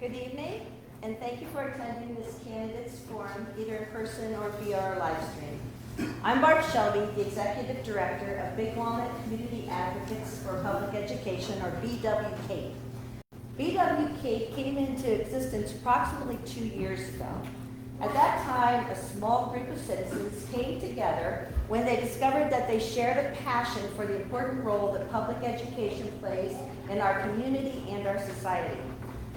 Good evening, and thank you for attending this candidates forum, either in person or via our live stream. I'm Barb Shelby, the Executive Director of Big Walnut Community Advocates for Public Education, or BWCAPE. BWCAPE came into existence approximately 2 years ago. At that time, a small group of citizens came together when they discovered that they shared a passion for the important role that public education plays in our community and our society.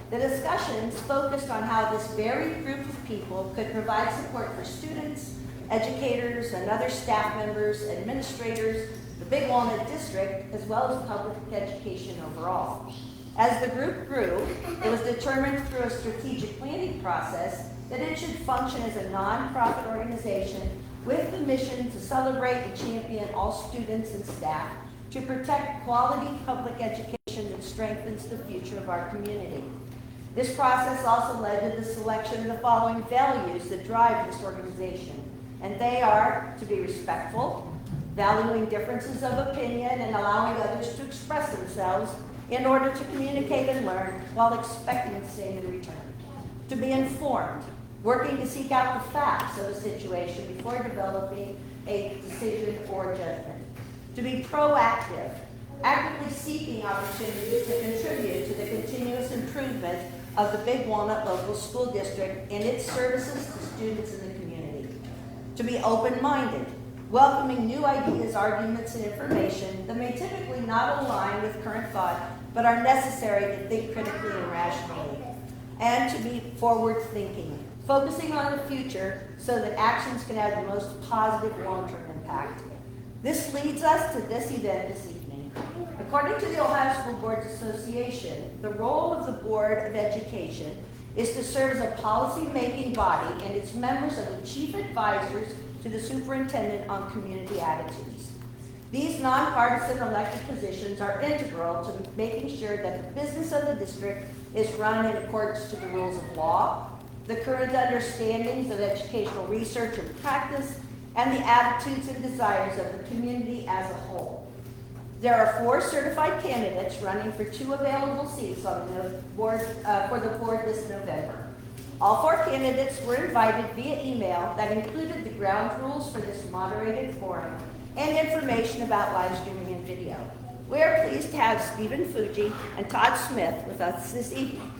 The discussions focused on how this varied group of people could provide support for students, educators, and other staff members, administrators, the Big Walnut District, as well as public education overall. As the group grew, it was determined through a strategic planning process that it should function as a nonprofit organization with the mission to celebrate and champion all students and staff, to protect quality public education that strengthens the future of our community. This process also led to the selection of the following values that drive this organization, and they are to be respectful, valuing differences of opinion and allowing others to express themselves in order to communicate and learn while expecting the same in return. To be informed, working to seek out the facts of a situation before developing a decision or judgment. To be proactive, actively seeking opportunities to contribute to the continuous improvement of the Big Walnut local school district and its services to students in the community. To be open-minded, welcoming new ideas, arguments, and information that may typically not align with current thought, but are necessary to think critically and rationally. And to be forward-thinking, focusing on the future so that actions can have the most positive long-term impact. This leads us to this event this evening. According to the Ohio School Boards Association, the role of the Board of Education is to serve as a policy-making body, and its members are the chief advisors to the superintendent on community attitudes. These nonpartisan elected positions are integral to making sure that the business of the district is run in accordance to the rules of law, the current understandings of educational research and practice, and the attitudes and desires of the community as a whole. There are 4 certified candidates running for 2 available seats on the board for the board this November. All 4 candidates were invited via email that included the ground rules for this moderated forum and information about live streaming and video. We are pleased to have Stephen Fuji and Todd Smith with us this evening.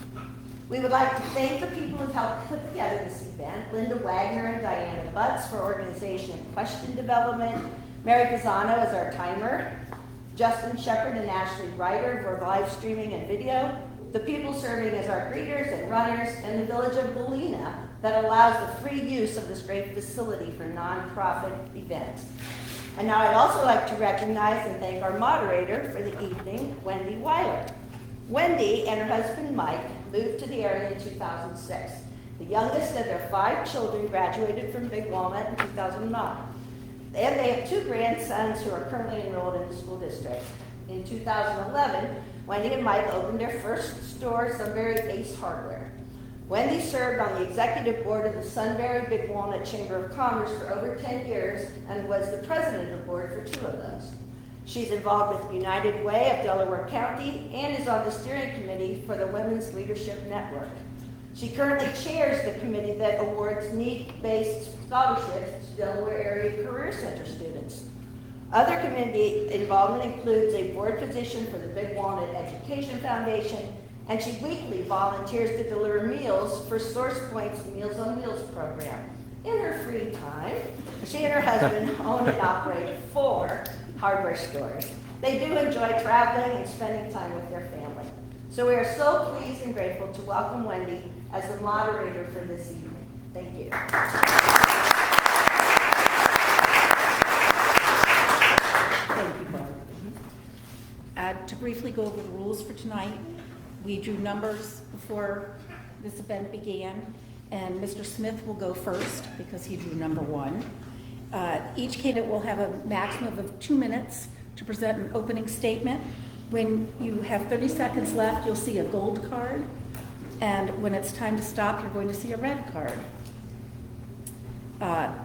We would like to thank the people who helped put together this event, Linda Wagner and Diana Butts for organization and question development, Mary Pisano as our timer, Justin Shepard and Ashley Ryder for live streaming and video, the people serving as our greeters and runners, and the village of Galena that allows the free use of this great facility for nonprofit events. And now I'd also like to recognize and thank our moderator for the evening, Wendy Weiler. Wendy and her husband Mike moved to the area in 2006. The youngest of their 5 children graduated from Big Walnut in 2009. And they have 2 grandsons who are currently enrolled in the school district. In 2011, Wendy and Mike opened their first store, Sunbury Ace Hardware. Wendy served on the executive board of the Sunbury Big Walnut Chamber of Commerce for over 10 years and was the president of the board for 2 of those. She's involved with United Way of Delaware County and is on the steering committee for the Women's Leadership Network. She currently chairs the committee that awards need-based scholarships to Delaware Area Career Center students. Other community involvement includes a board position for the Big Walnut Education Foundation, and she weekly volunteers to deliver meals for Source Point's Meals on Wheels program. In her free time, she and her husband own and operate 4 hardware stores. They do enjoy traveling and spending time with their family. So we are so pleased and grateful to welcome Wendy as the moderator for this evening. Thank you. Thank you, Barb. To briefly go over the rules for tonight, we drew numbers before this event began, and Mr. Smith will go first because he drew number 1. Each candidate will have a maximum of 2 minutes to present an opening statement. When you have 30 seconds left, you'll see a gold card, and when it's time to stop, you're going to see a red card.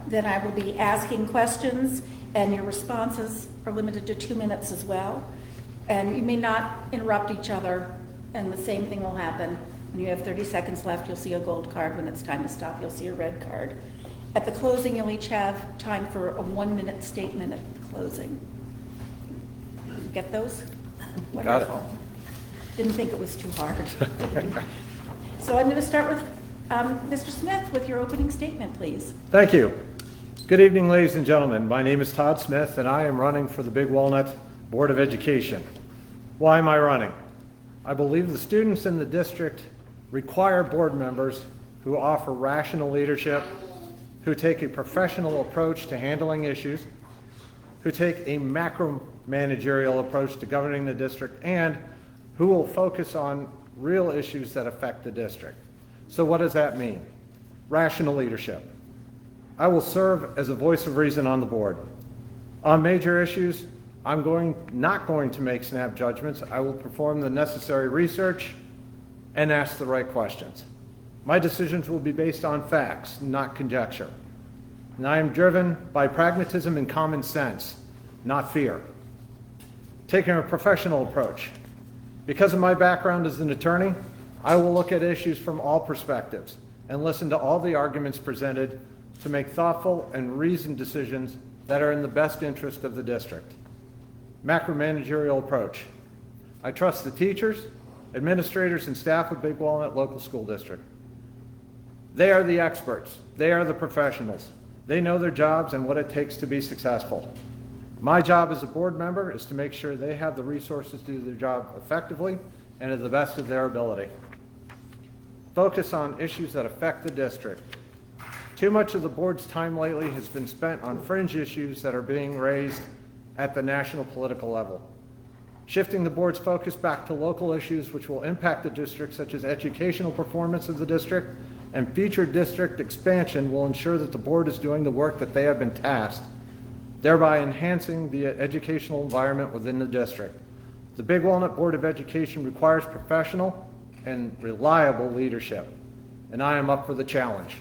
Then I will be asking questions, and your responses are limited to 2 minutes as well. And you may not interrupt each other, and the same thing will happen When you have 30 seconds left, you'll see a gold card. When it's time to stop, you'll see a red card. At the closing, you'll each have time for a 1-minute statement at the closing. Get those? Got it. Wonderful. Didn't think it was too hard. So I'm going to start with Mr. Smith with your opening statement, please. Thank you. Good evening, ladies and gentlemen. My name is Todd Smith, and I am running for the Big Walnut Board of Education. Why am I running? I believe the students in the district require board members who offer rational leadership, who take a professional approach to handling issues, who take a macro-managerial approach to governing the district, and who will focus on real issues that affect the district. So what does that mean? Rational leadership. I will serve as a voice of reason on the board. On major issues, I'm not going to make snap judgments. I will perform the necessary research and ask the right questions. My decisions will be based on facts, not conjecture. And I am driven by pragmatism and common sense, not fear. Taking a professional approach. Because of my background as an attorney, I will look at issues from all perspectives and listen to all the arguments presented to make thoughtful and reasoned decisions that are in the best interest of the district. Macro-managerial approach. I trust the teachers, administrators, and staff of Big Walnut Local School District. They are the experts. They are the professionals. They know their jobs and what it takes to be successful. My job as a board member is to make sure they have the resources to do their job effectively and to the best of their ability. Focus on issues that affect the district. Too much of the board's time lately has been spent on fringe issues that are being raised at the national political level. Shifting the board's focus back to local issues which will impact the district, such as educational performance of the district and future district expansion, will ensure that the board is doing the work that they have been tasked, thereby enhancing the educational environment within the district. The Big Walnut Board of Education requires professional and reliable leadership, and I am up for the challenge.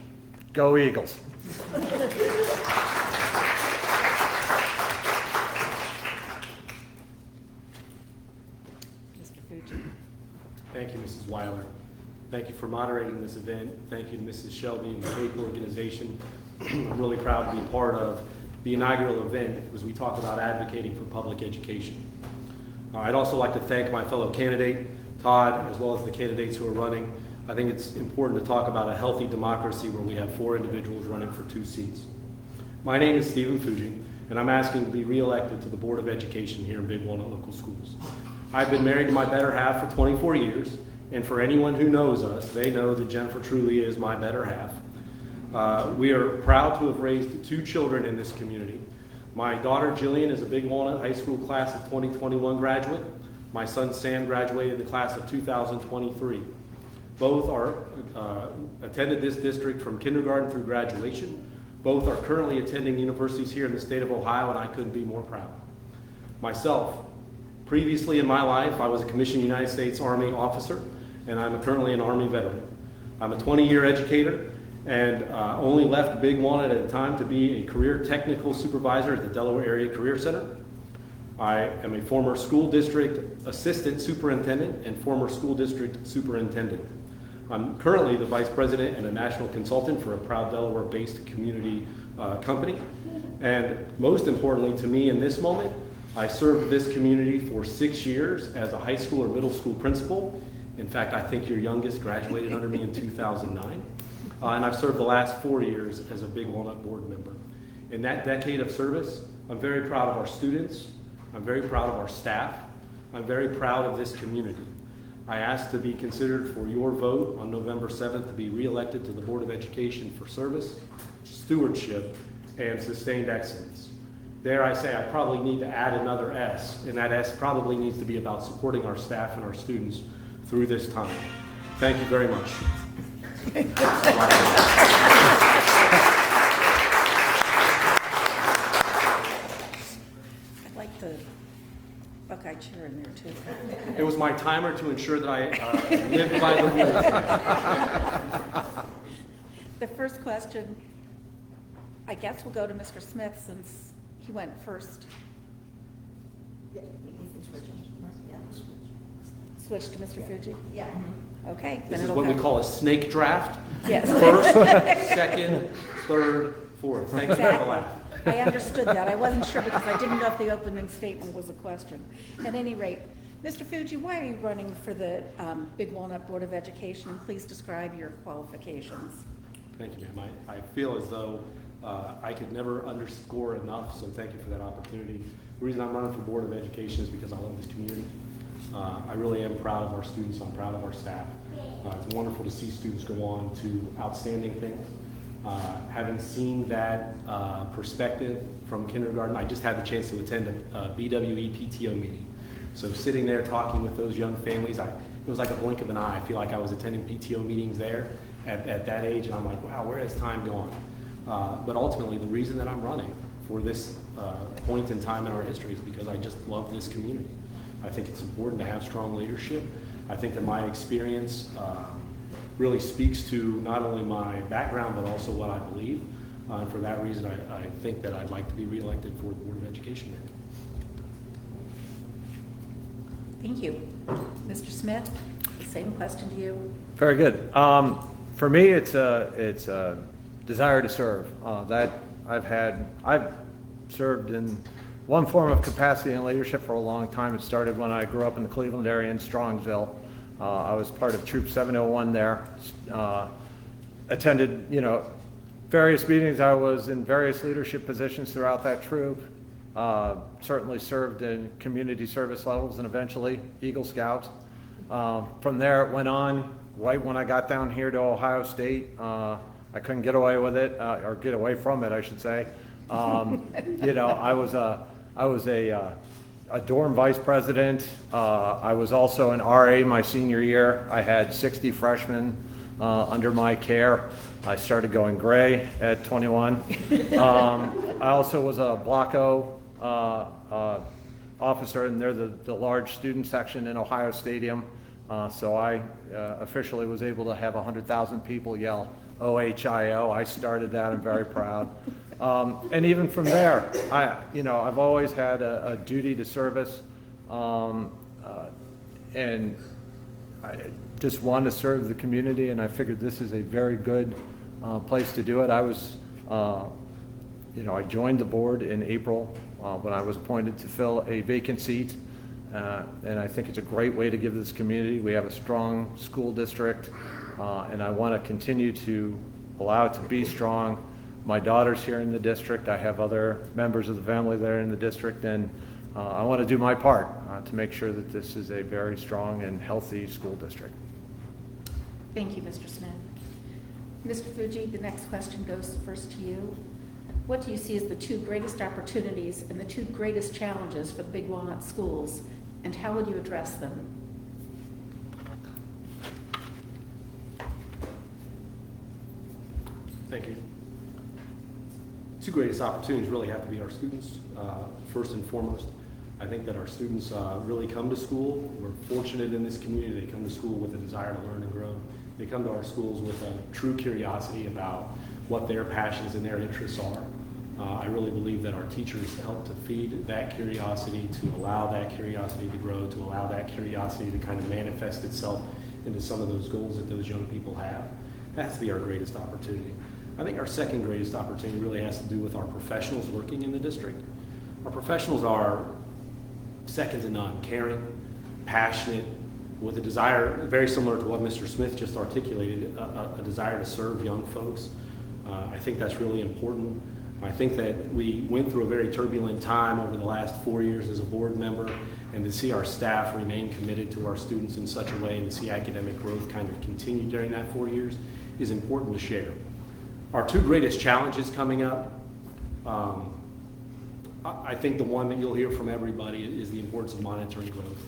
Go Eagles! Mr. Fuji. Thank you, Mrs. Weiler. Thank you for moderating this event. Thank you to Mrs. Shelby and the CAPE organization. I'm really proud to be part of the inaugural event as we talk about advocating for public education. I'd also like to thank my fellow candidate, Todd, as well as the candidates who are running. I think it's important to talk about a healthy democracy where we have 4 individuals running for 2 seats. My name is Stephen Fuji, and I'm asking to be reelected to the Board of Education here in Big Walnut Local Schools. I've been married to my better half for 24 years, and for anyone who knows us, they know that Jennifer truly is my better half. We are proud to have raised 2 children in this community. My daughter Jillian is a Big Walnut High School class of 2021 graduate. My son Sam graduated the class of 2023. Both attended this district from kindergarten through graduation. Both are currently attending universities here in the state of Ohio, and I couldn't be more proud. Myself, previously in my life, I was a commissioned United States Army officer, and I'm currently an Army veteran. I'm a 20-year educator, and only left Big Walnut at a time to be a career technical supervisor at the Delaware Area Career Center. I am a former school district assistant superintendent and former school district superintendent. I'm currently the vice president and a national consultant for a proud Delaware-based community company. And most importantly to me in this moment, I served this community for 6 years as a high school or middle school principal. In fact, I think your youngest graduated under me in 2009. And I've served the last 4 years as a Big Walnut board member. In that decade of service, I'm very proud of our students. I'm very proud of our staff. I'm very proud of this community. I ask to be considered for your vote on November 7th to be reelected to the Board of Education for service, stewardship, and sustained excellence. There I say I probably need to add another S, and that S probably needs to be about supporting our staff and our students through this time. Thank you very much. I'd like the Buckeye chair in there too. It was my timer to ensure that I lived by the rules. The first question, I guess we'll go to Mr. Smith since he went first. Yeah, you can switch. Yeah. Switch to Mr. Fuji. Yeah. Okay. This then is it'll what we go. call a snake draft. Yes. First, second, third, fourth. Thank you for the Exactly. laugh. I understood that. I wasn't sure because I didn't know if the opening statement was a question. At any rate, Mr. Fuji, why are you running for the Big Walnut Board of Education? And please describe your qualifications. Thank you, ma'am. I feel as though I could never underscore enough, so thank you for that opportunity. The reason I'm running for Board of Education is because I love this community. I really am proud of our students. I'm proud of our staff. It's wonderful to see students go on to outstanding things. Having seen that perspective from kindergarten, I just had the chance to attend a BWE PTO meeting. So sitting there talking with those young families, it was like a blink of an eye. I feel like I was attending PTO meetings there at that age, and I'm like, wow, where has time gone? But ultimately, the reason that I'm running for this point in time in our history is because I just love this community. I think it's important to have strong leadership. I think that my experience really speaks to not only my background, but also what I believe. And for that reason, I think that I'd like to be reelected for the Board of Education. Thank you. Mr. Smith, the same question to you. Very good. For me, it's a desire to serve. That I've served in one form of capacity and leadership for a long time. It started when I grew up in the Cleveland area in Strongsville. I was part of Troop 701 there. Attended, various meetings. I was in various leadership positions throughout that troop. Certainly served in community service levels and eventually Eagle Scouts. From there, it went on. Right when I got down here to Ohio State, I couldn't get away with it, or get away from it, I should say. I was a dorm vice president. I was also an RA my senior year. I had 60 freshmen under my care. I started going gray at 21. I also was a Block O officer, and they're the large student section in Ohio Stadium. So I officially was able to have 100,000 people yell OHIO. I started that. I'm very proud. And even from there, I've always had a duty to service, and I just wanted to serve the community, and I figured this is a very good place to do it. I joined the board in April when I was appointed to fill a vacant seat, and I think it's a great way to give this community. We have a strong school district, and I want to continue to allow it to be strong. My daughter's here in the district. I have other members of the family there in the district, and I want to do my part to make sure that this is a very strong and healthy school district. Thank you, Mr. Smith. Mr. Fuji, the next question goes first to you. What do you see as the two greatest opportunities and the two greatest challenges for the Big Walnut schools, and how would you address them? Thank you. Two greatest opportunities really have to be our students, first and foremost. I think that our students really come to school. We're fortunate in this community. They come to school with a desire to learn and grow. They come to our schools with a true curiosity about what their passions and their interests are. I really believe that our teachers help to feed that curiosity, to allow that curiosity to grow, to allow that curiosity to kind of manifest itself into some of those goals that those young people have. That has to be our greatest opportunity. I think our second greatest opportunity really has to do with our professionals working in the district. Our professionals are second to none, caring, passionate, with a desire, very similar to what Mr. Smith just articulated, a desire to serve young folks. I think that's really important. I think that we went through a very turbulent time over the last 4 years as a board member, and to see our staff remain committed to our students in such a way and to see academic growth kind of continue during that 4 years is important to share. Our two greatest challenges coming up, I think the one that you'll hear from everybody is the importance of monitoring growth.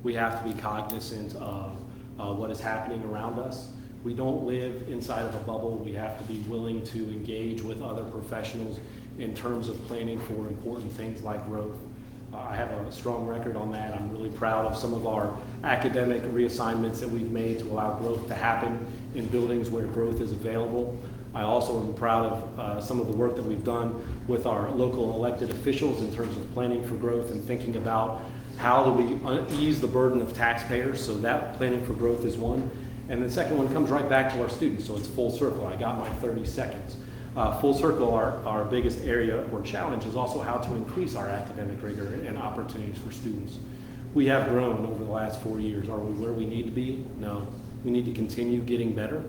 We have to be cognizant of what is happening around us. We don't live inside of a bubble. We have to be willing to engage with other professionals in terms of planning for important things like growth. I have a strong record on that. I'm really proud of some of our academic reassignments that we've made to allow growth to happen in buildings where growth is available. I also am proud of some of the work that we've done with our local elected officials in terms of planning for growth and thinking about how do we ease the burden of taxpayers. So that planning for growth is one. And the second one comes right back to our students, so it's full circle. I got my 30 seconds. Full circle, our biggest area or challenge is also how to increase our academic rigor and opportunities for students. We have grown over the last 4 years. Are we where we need to be? No. We need to continue getting better.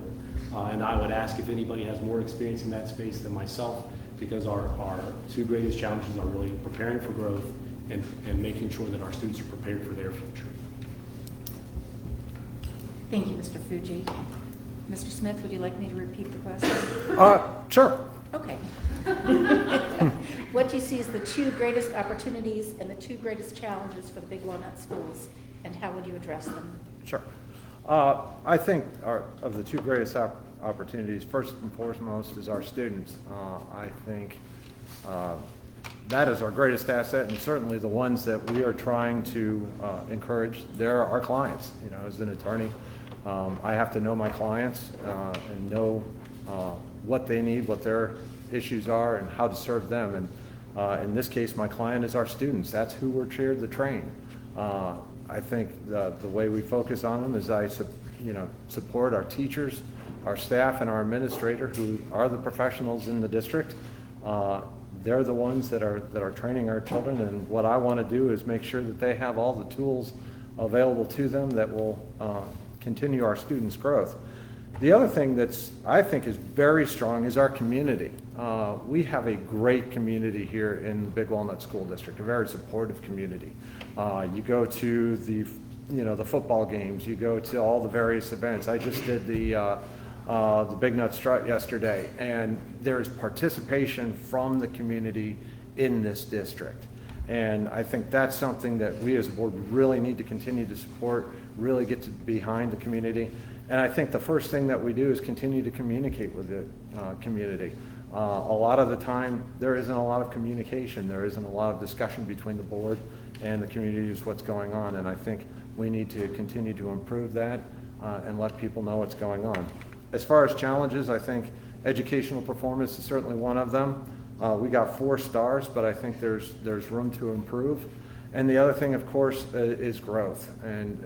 And I would ask if anybody has more experience in that space than myself, because our two greatest challenges are really preparing for growth and making sure that our students are prepared for their future. Thank you, Mr. Fuji. Mr. Smith, would you like me to repeat the question? Sure. Okay. What do you see as the two greatest opportunities and the two greatest challenges for the Big Walnut schools, and how would you address them? Sure. I think of the two greatest opportunities, first and foremost, is our students. I think that is our greatest asset, and certainly the ones that we are trying to encourage. They're our clients. You know, as an attorney, I have to know my clients and know what they need, what their issues are, and how to serve them. And in this case, my client is our students. That's who we're here to train. I think the way we focus on them is support our teachers, our staff, and our administrator, who are the professionals in the district. They're the ones that are training our children, and what I want to do is make sure that they have all the tools available to them that will continue our students' growth. The other thing that's, I think, is very strong is our community. We have a great community here in the Big Walnut School District, a very supportive community. You go to the football games, you go to all the various events. I just did the Big Nut Strut yesterday, and there's participation from the community in this district. And I think that's something that we as a board really need to continue to support, really get behind the community. And I think the first thing that we do is continue to communicate with the community. A lot of the time, there isn't a lot of communication. There isn't a lot of discussion between the board and the community is what's going on. And I think we need to continue to improve that and let people know what's going on. As far as challenges, I think educational performance is certainly one of them. We got 4 stars, but I think there's room to improve. And the other thing, of course, is growth. And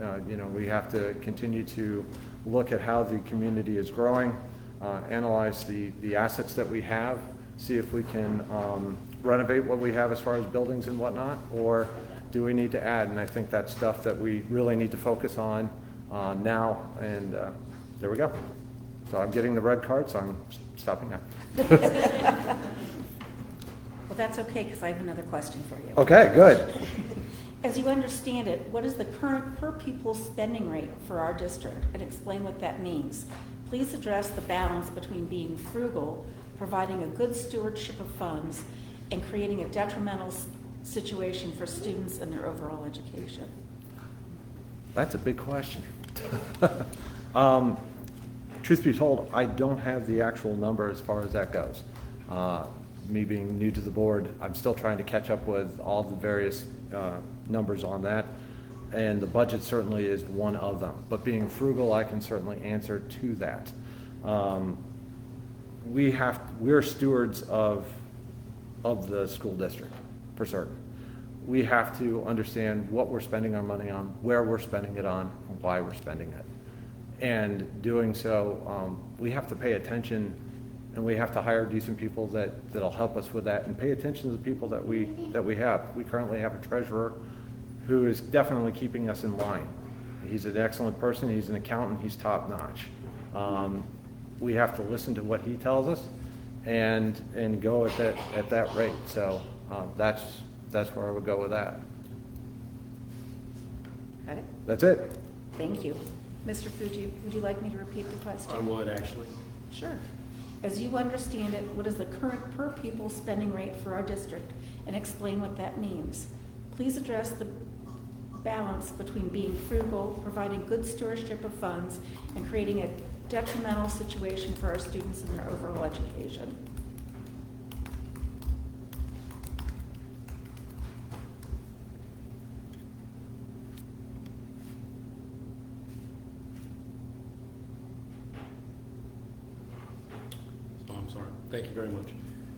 we have to continue to look at how the community is growing, analyze the assets that we have, see if we can renovate what we have as far as buildings and whatnot, or do we need to add? And I think that's stuff that we really need to focus on now. And there we go. So I'm getting the red card, so I'm stopping now. Well, that's okay, because I have another question for you. Okay, good. As you understand it, what is the current per pupil spending rate for our district, and explain what that means? Please address the balance between being frugal, providing a good stewardship of funds, and creating a detrimental situation for students and their overall education. That's a big question. Truth be told, I don't have the actual number as far as that goes. Me being new to the board, I'm still trying to catch up with all the various numbers on that, and the budget certainly is one of them. But being frugal, I can certainly answer to that. We're stewards of the school district, for certain. We have to understand what we're spending our money on, where we're spending it on, and why we're spending it. And doing so, we have to pay attention, and we have to hire decent people that'll help us with that, and pay attention to the people that we have. We currently have a treasurer who is definitely keeping us in line. He's an excellent person. He's an accountant. He's top notch. We have to listen to what he tells us and go at that rate. So that's where I would go with that. Got it? That's it. Thank you. Mr. Fuji, would you like me to repeat the question? I would, actually. Sure. As you understand it, what is the current per pupil spending rate for our district, and explain what that means? Please address the balance between being frugal, providing good stewardship of funds, and creating a detrimental situation for our students and their overall education. I'm sorry. Thank you very much.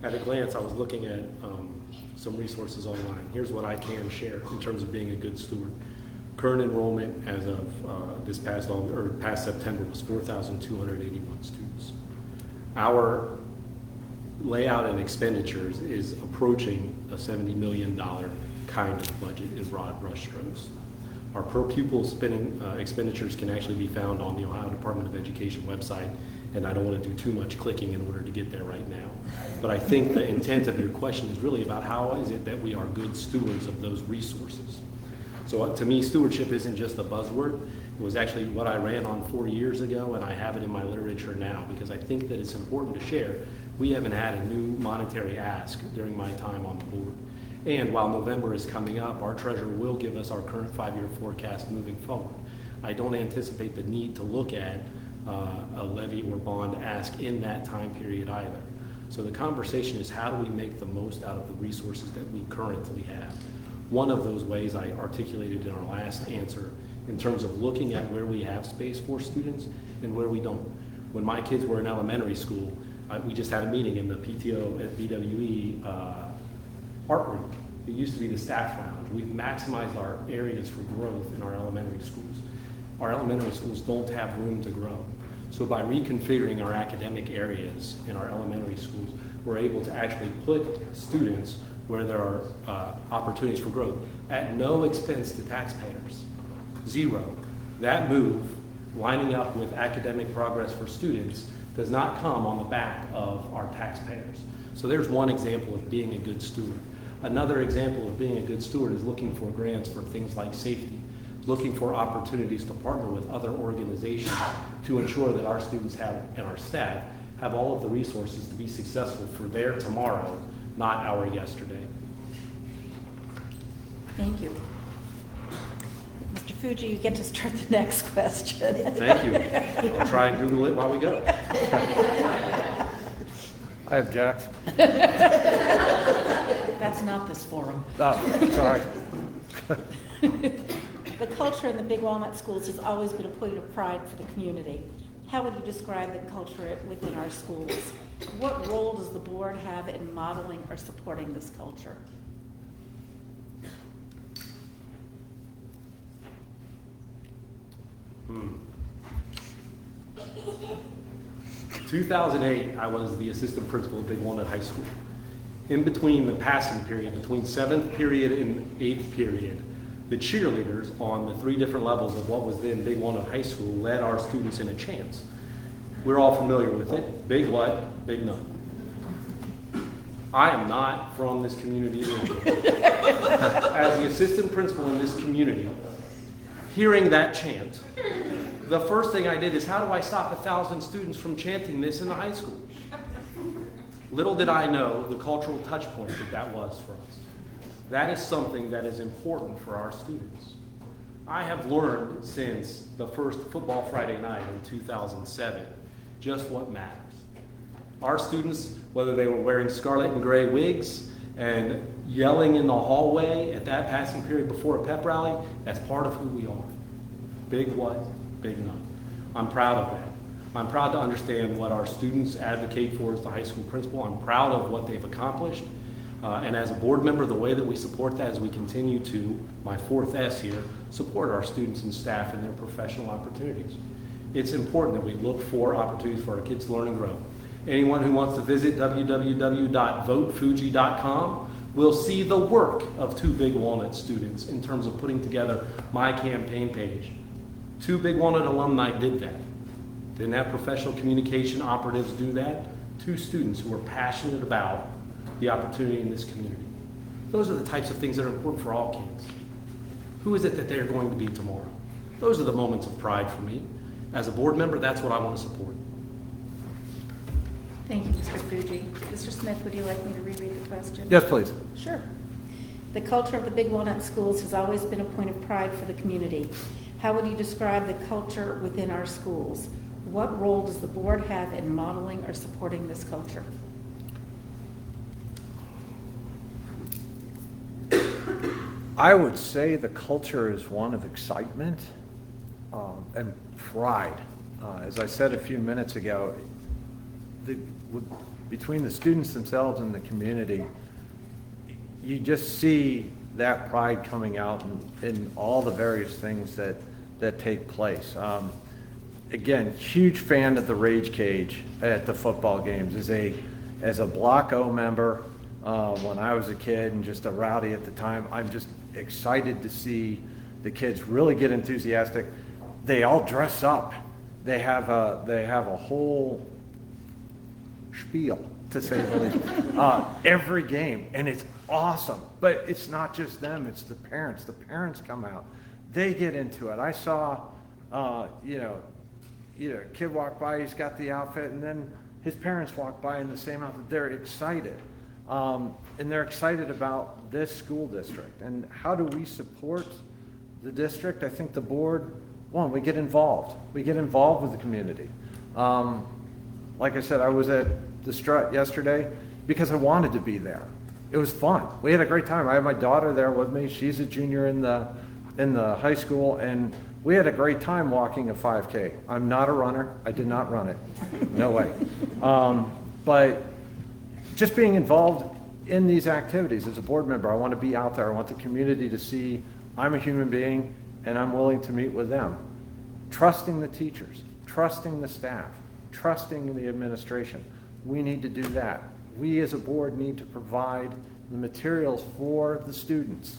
At a glance, I was looking at some resources online. Here's what I can share in terms of being a good steward. Current enrollment as of past September was 4,281 students. Our layout and expenditures is approaching a $70 million kind of budget in broad brush strokes. Our per pupil spending expenditures can actually be found on the Ohio Department of Education website, and I don't want to do too much clicking in order to get there right now. But I think the intent of your question is really about how is it that we are good stewards of those resources. So to me, stewardship isn't just a buzzword. It was actually what I ran on 4 years ago, and I have it in my literature now because I think that it's important to share. We haven't had a new monetary ask during my time on the board. And while November is coming up, our treasurer will give us our current 5-year forecast moving forward. I don't anticipate the need to look at a levy or bond ask in that time period either. So the conversation is how do we make the most out of the resources that we currently have? One of those ways I articulated in our last answer in terms of looking at where we have space for students and where we don't. When my kids were in elementary school, we just had a meeting in the PTO at BWE art room. It used to be the staff lounge. We've maximized our areas for growth in our elementary schools. Our elementary schools don't have room to grow. So by reconfiguring our academic areas in our elementary schools, we're able to actually put students where there are opportunities for growth at no expense to taxpayers. Zero. That move, lining up with academic progress for students, does not come on the back of our taxpayers. So there's one example of being a good steward. Another example of being a good steward is looking for grants for things like safety, looking for opportunities to partner with other organizations to ensure that our students have and our staff have all of the resources to be successful for their tomorrow, not our yesterday. Thank you. Mr. Fuji, you get to start the next question. Thank you. I'll try and Google it while we go. I object. That's not this forum. Oh, sorry. The culture in the Big Walnut schools has always been a point of pride for the community. How would you describe the culture within our schools? What role does the board have in modeling or supporting this culture? 2008, I was the assistant principal at Big Walnut High School. In between the passing period, between 7th period and 8th period, the cheerleaders on the 3 different levels of what was then Big Walnut High School led our students in a chant. We're all familiar with it. Big what? Big nut. I am not from this community either. As the assistant principal in this community, hearing that chant, the first thing I did is how do I stop 1,000 students from chanting this in the high school? Little did I know the cultural touch point that was for us. That is something that is important for our students. I have learned since the first football Friday night in 2007 just what matters. Our students, whether they were wearing scarlet and gray wigs and yelling in the hallway at that passing period before a pep rally, that's part of who we are. Big what? Big nut. I'm proud of that. I'm proud to understand what our students advocate for as the high school principal. I'm proud of what they've accomplished. And as a board member, the way that we support that is we continue to, my 4th S here, support our students and staff in their professional opportunities. It's important that we look for opportunities for our kids to learn and grow. Anyone who wants to visit www.votefuji.com will see the work of 2 Big Walnut students in terms of putting together my campaign page. 2 Big Walnut alumni did that. Didn't have professional communication operatives do that. 2 students who are passionate about the opportunity in this community. Those are the types of things that are important for all kids. Who is it that they're going to be tomorrow? Those are the moments of pride for me. As a board member, that's what I want to support. Thank you, Mr. Fuji. Mr. Smith, would you like me to reread the question? Yes, please. Sure. The culture of the Big Walnut schools has always been a point of pride for the community. How would you describe the culture within our schools? What role does the board have in modeling or supporting this culture? I would say the culture is one of excitement and pride. As I said a few minutes ago, between the students themselves and the community, you just see that pride coming out in all the various things that take place. Again, huge fan of the Rage Cage at the football games. As a Block O member, when I was a kid and just a rowdy at the time, I'm just excited to see the kids really get enthusiastic. They all dress up. They have a whole spiel, to say the least, every game, and it's awesome. But it's not just them; it's the parents. The parents come out; they get into it. I saw, a kid walk by. He's got the outfit, and then his parents walk by in the same outfit. They're excited, and they're excited about this school district. And how do we support the district? I think the board. One, we get involved. We get involved with the community. Like I said, I was at the Strut yesterday because I wanted to be there. It was fun. We had a great time. I had my daughter there with me. She's a junior in the high school, and we had a great time walking a 5K. I'm not a runner. I did not run it. No way. But just being involved in these activities as a board member, I want to be out there. I want the community to see I'm a human being and I'm willing to meet with them. Trusting the teachers, trusting the staff, trusting the administration. We need to do that. We as a board need to provide the materials for the students,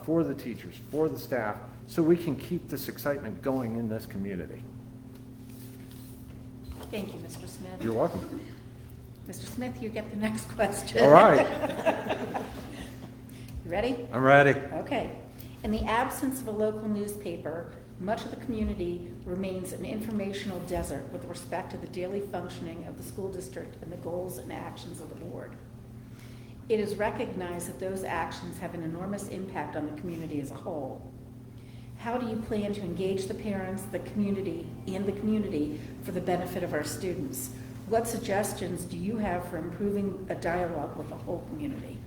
for the teachers, for the staff, so we can keep this excitement going in this community. Thank you, Mr. Smith. You're welcome. Mr. Smith, you get the next question. All right. You ready? I'm ready. Okay. In the absence of a local newspaper, much of the community remains an informational desert with respect to the daily functioning of the school district and the goals and actions of the board. It is recognized that those actions have an enormous impact on the community as a whole. How do you plan to engage the parents, the community, and the community for the benefit of our students? What suggestions do you have for improving a dialogue with the whole community?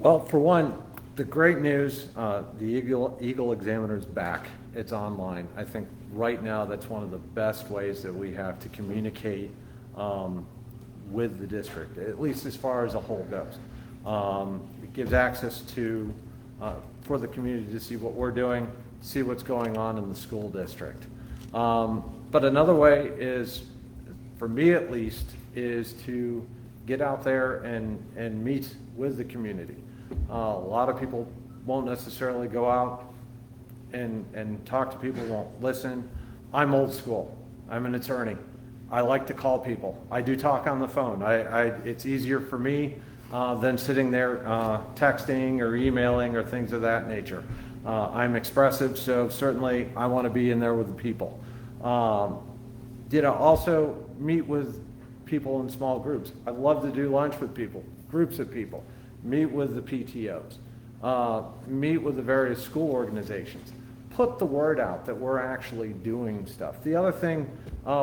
Well, for one, the great news, the Eagle Examiner is back. It's online. I think right now that's one of the best ways that we have to communicate with the district, at least as far as a whole goes. It gives access to, for the community to see what we're doing, see what's going on in the school district. But another way is, for me at least, is to get out there and meet with the community. A lot of people won't necessarily go out and talk to people, won't listen. I'm old school. I'm an attorney. I like to call people. I do talk on the phone. It's easier for me than sitting there texting or emailing or things of that nature. I'm expressive, so certainly I want to be in there with the people. Also meet with people in small groups. I love to do lunch with people, groups of people. Meet with the PTOs, meet with the various school organizations, put the word out that we're actually doing stuff. The other thing,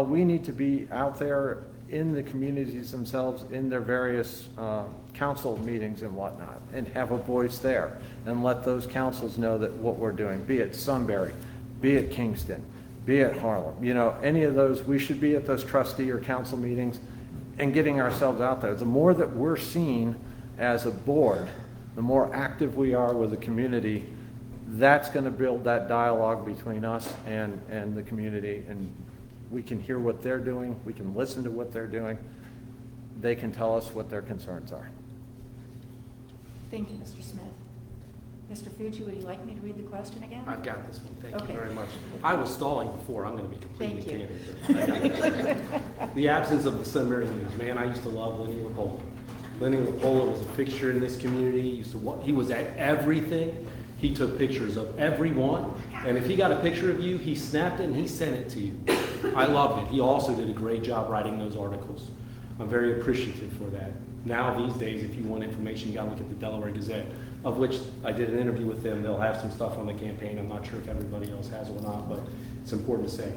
we need to be out there in the communities themselves, in their various council meetings and whatnot, and have a voice there, and let those councils know that what we're doing, be it Sunbury, be it Kingston, be it Harlem, any of those, we should be at those trustee or council meetings and getting ourselves out there. The more that we're seen as a board, the more active we are with the community, that's going to build that dialogue between us and the community, and we can hear what they're doing, we can listen to what they're doing, they can tell us what their concerns are. Thank you, Mr. Smith. Mr. Fuji, would you like me to read the question again? I've got this one. Thank Okay. you very much. I was stalling before. I'm going to be completely Thank candid. The absence of the Sunbury News. Man, I used to love Lenny LaPola. Lenny LaPola was a fixture in this community. He was at everything. He took pictures of everyone. And if he got a picture of you, he snapped it and he sent it to you. I loved it. He also did a great job writing those articles. I'm very appreciative for that. Now, these days, if you want information, you got to look at the Delaware Gazette, of which I did an interview with them. They'll have some stuff on the campaign. I'm not sure if everybody else has or not, but it's important to say.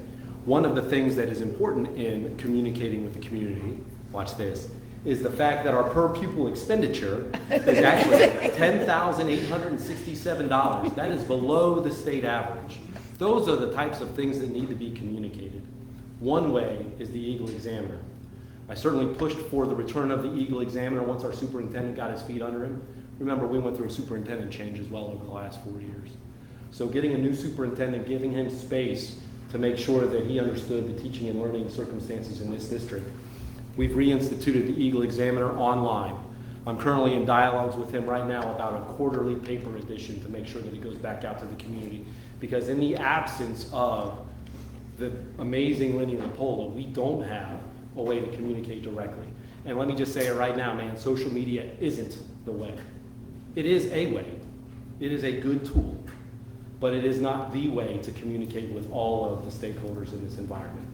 One of the things that is important in communicating with the community, watch this, is the fact that our per pupil expenditure is actually $10,867. That is below the state average. Those are the types of things that need to be communicated. One way is the Eagle Examiner. I certainly pushed for the return of the Eagle Examiner once our superintendent got his feet under him. Remember, we went through a superintendent change as well over the last 4 years. So getting a new superintendent, giving him space to make sure that he understood the teaching and learning circumstances in this district. We've reinstituted the Eagle Examiner online. I'm currently in dialogues with him right now about a quarterly paper edition to make sure that it goes back out to the community. Because in the absence of the amazing linear polo, we don't have a way to communicate directly. And let me just say it right now, man, social media isn't the way. It is a way. It is a good tool, but it is not the way to communicate with all of the stakeholders in this environment.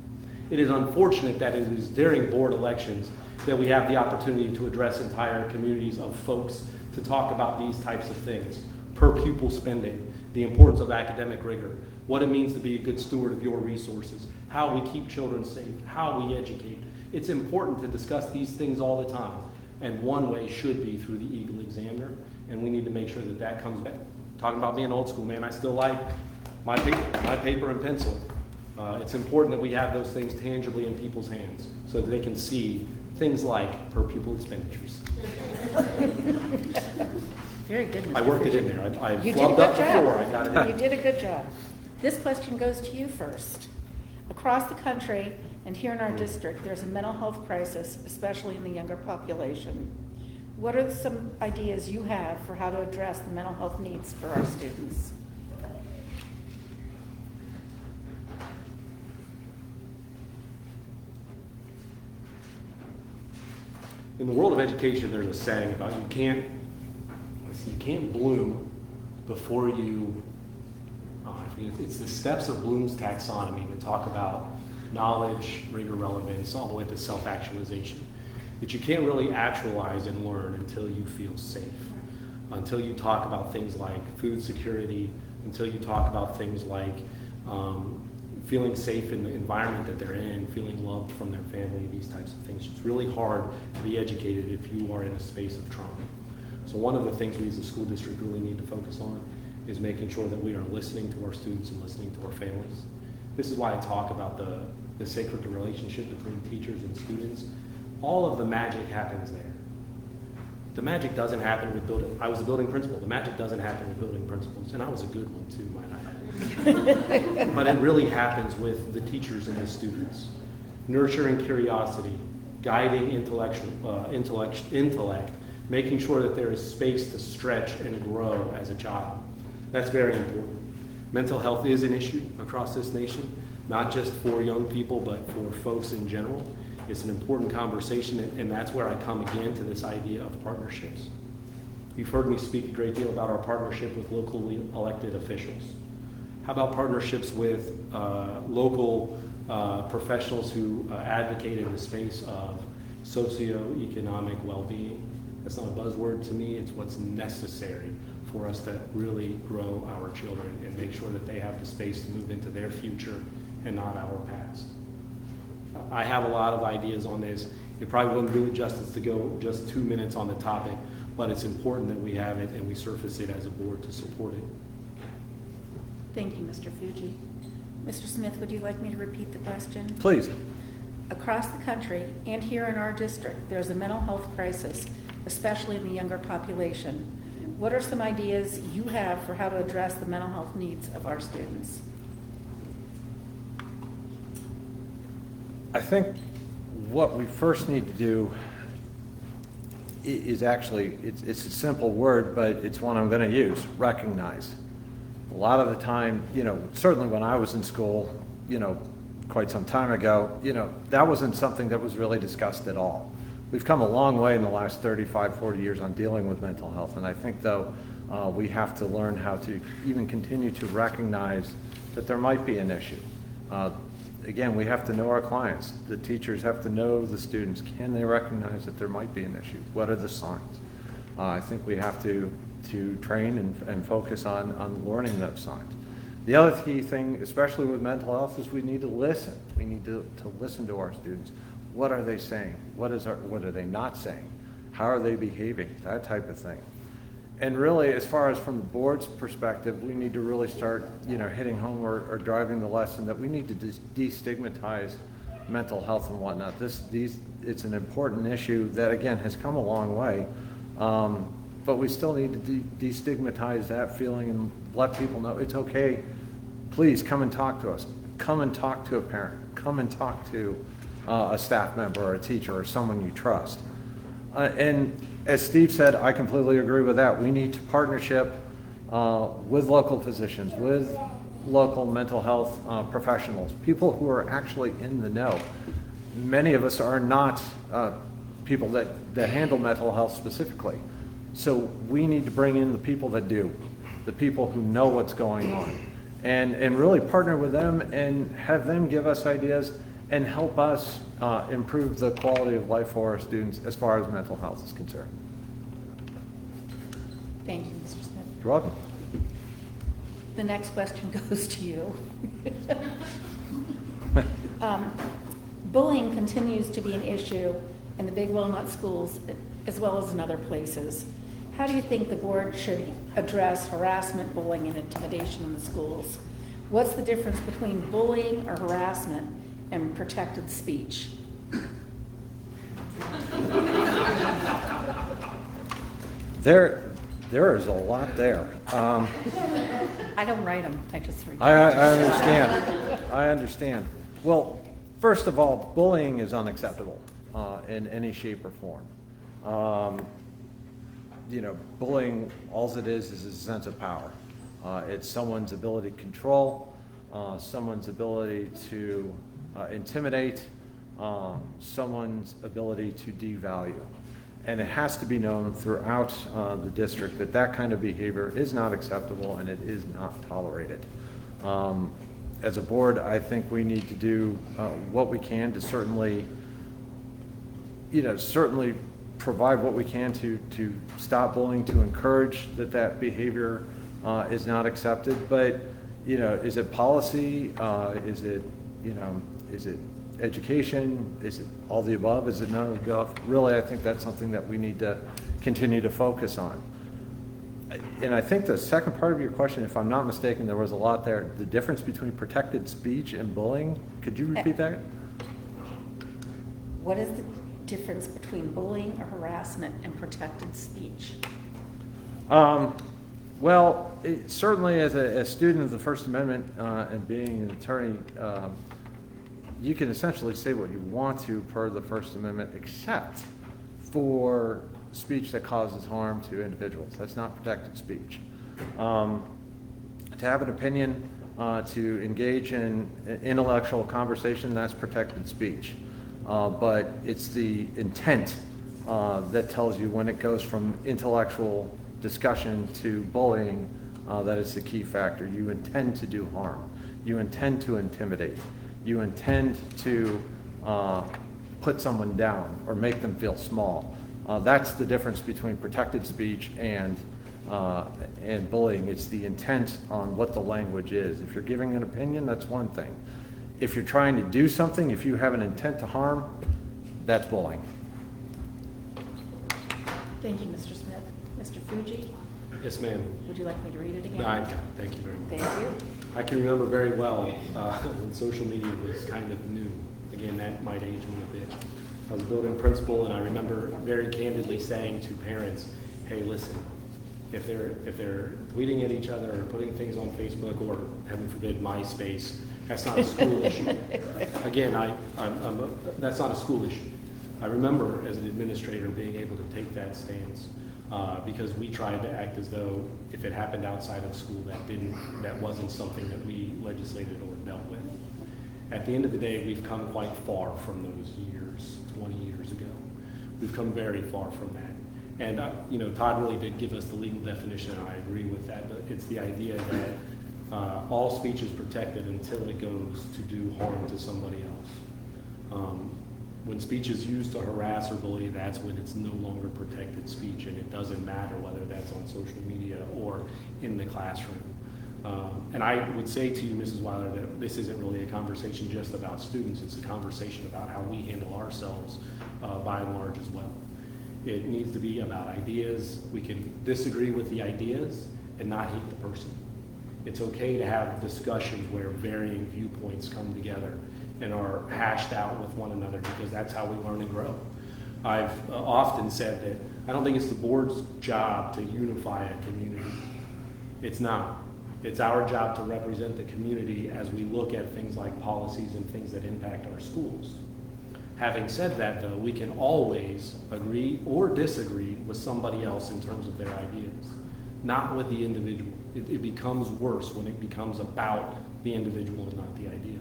It is unfortunate that it is during board elections that we have the opportunity to address entire communities of folks to talk about these types of things, per pupil spending, the importance of academic rigor, what it means to be a good steward of your resources, how we keep children safe, how we educate. It's important to discuss these things all the time, and one way should be through the Eagle Examiner, and we need to make sure that that comes back. Talking about being old school, man, I still like my paper and pencil. It's important that we have those things tangibly in people's hands so that they can see things like per pupil expenditures. Very good, Mr. I worked it Fisher. in there. I You did a flubbed good up job. before I got it in. You did a good job. This question goes to you first. Across the country and here in our district, there's a mental health crisis, especially in the younger population. What are some ideas you have for how to address the mental health needs for our students? In the world of education, there's a saying about you can't bloom before you, it's the steps of Bloom's taxonomy that talk about knowledge, rigor, relevance, all the way to self-actualization. That you can't really actualize and learn until you feel safe, until you talk about things like food security, until you talk about things like feeling safe in the environment that they're in, feeling loved from their family, these types of things. It's really hard to be educated if you are in a space of trauma. So one of the things we as a school district really need to focus on is making sure that we are listening to our students and listening to our families. This is why I talk about the sacred relationship between teachers and students. All of the magic happens there. The magic doesn't happen with building. I was a building principal. The magic doesn't happen with building principals, and I was a good one too, might I add. But it really happens with the teachers and the students. Nurturing curiosity, guiding intellect, making sure that there is space to stretch and grow as a child. That's very important. Mental health is an issue across this nation, not just for young people, but for folks in general. It's an important conversation, and that's where I come again to this idea of partnerships. You've heard me speak a great deal about our partnership with locally elected officials. How about partnerships with local professionals who advocate in the space of socioeconomic well-being? That's not a buzzword to me, it's what's necessary for us to really grow our children and make sure that they have the space to move into their future and not our past. I have a lot of ideas on this. It probably wouldn't do it justice to go just 2 minutes on the topic, but it's important that we have it and we surface it as a board to support it. Thank you, Mr. Fuji. Mr. Smith, would you like me to repeat the question? Please. Across the country and here in our district, there's a mental health crisis, especially in the younger population. What are some ideas you have for how to address the mental health needs of our students? I think what we first need to do is actually, it's a simple word, but it's one I'm going to use, recognize. A lot of the time, certainly when I was in school, quite some time ago, that wasn't something that was really discussed at all. We've come a long way in the last 35, 40 years on dealing with mental health, and I think, though, we have to learn how to even continue to recognize that there might be an issue. Again, we have to know our clients. The teachers have to know the students. Can they recognize that there might be an issue? What are the signs? I think we have to train and focus on learning those signs. The other key thing, especially with mental health, is we need to listen. We need to listen to our students. What are they saying? What are they not saying? How are they behaving? That type of thing. And really, as far as from the board's perspective, we need to really start, hitting home or driving the lesson that we need to destigmatize mental health and whatnot. It's an important issue that, again, has come a long way. But we still need to destigmatize that feeling and let people know it's okay. Please come and talk to us. Come and talk to a parent. Come and talk to a staff member or a teacher or someone you trust. And as Steve said, I completely agree with that. We need to partnership with local physicians, with local mental health professionals, people who are actually in the know. Many of us are not people that handle mental health specifically. So we need to bring in the people that do, the people who know what's going on, and really partner with them and have them give us ideas and help us improve the quality of life for our students as far as mental health is concerned. Thank you, Mr. Smith. You're welcome. The next question goes to you. Bullying continues to be an issue in the Big Walnut schools as well as in other places. How do you think the board should address harassment, bullying, and intimidation in the schools? What's the difference between bullying or harassment and protected speech? There is a lot there. I don't write them, I just read them. I understand. I understand. Well, first of all, bullying is unacceptable in any shape or form. Bullying, all it is a sense of power. It's someone's ability to control, someone's ability to intimidate, someone's ability to devalue. And it has to be known throughout the district that that kind of behavior is not acceptable and it is not tolerated. As a board, I think we need to do what we can to certainly provide what we can to stop bullying, to encourage that behavior is not accepted. But, is it policy? Is it education? Is it all the above? Is it none of the above? Really, I think that's something that we need to continue to focus on. And I think the second part of your question, if I'm not mistaken, there was a lot there. The difference between protected speech and bullying, could you repeat that? What is the difference between bullying or harassment and protected speech? Well, certainly as a student of the First Amendment and being an attorney, you can essentially say what you want to per the First Amendment, except for speech that causes harm to individuals. That's not protected speech. To have an opinion, to engage in intellectual conversation, that's protected speech. But it's the intent that tells you when it goes from intellectual discussion to bullying that is the key factor. You intend to do harm. You intend to intimidate. You intend to put someone down or make them feel small. That's the difference between protected speech and bullying. It's the intent on what the language is. If you're giving an opinion, that's one thing. If you're trying to do something, if you have an intent to harm, that's bullying. Thank you, Mr. Smith. Mr. Fuji, Yes, ma'am. would you like me to read it again? Thank you very much. Thank you. I can remember very well when social media was kind of new. Again, that might age me a bit. I was a building principal, and I remember very candidly saying to parents, "Hey, listen, if they're tweeting at each other or putting things on Facebook or, heaven forbid, MySpace, that's not a school issue." Again, that's not a school issue. I remember as an administrator being able to take that stance. Because we tried to act as though if it happened outside of school, that wasn't something that we legislated or dealt with. At the end of the day, we've come quite far from those years, 20 years ago. We've come very far from that. And, Todd really did give us the legal definition, and I agree with that, but it's the idea that all speech is protected until it goes to do harm to somebody else. When speech is used to harass or bully, that's when it's no longer protected speech, and it doesn't matter whether that's on social media or in the classroom. And I would say to you, Mrs. Weiler, that this isn't really a conversation just about students. It's a conversation about how we handle ourselves by and large as well. It needs to be about ideas. We can disagree with the ideas and not hate the person. It's okay to have discussions where varying viewpoints come together and are hashed out with one another, because that's how we learn and grow. I've often said that I don't think it's the board's job to unify a community. It's not. It's our job to represent the community as we look at things like policies and things that impact our schools. Having said that, though, we can always agree or disagree with somebody else in terms of their ideas, not with the individual. It becomes worse when it becomes about the individual and not the idea.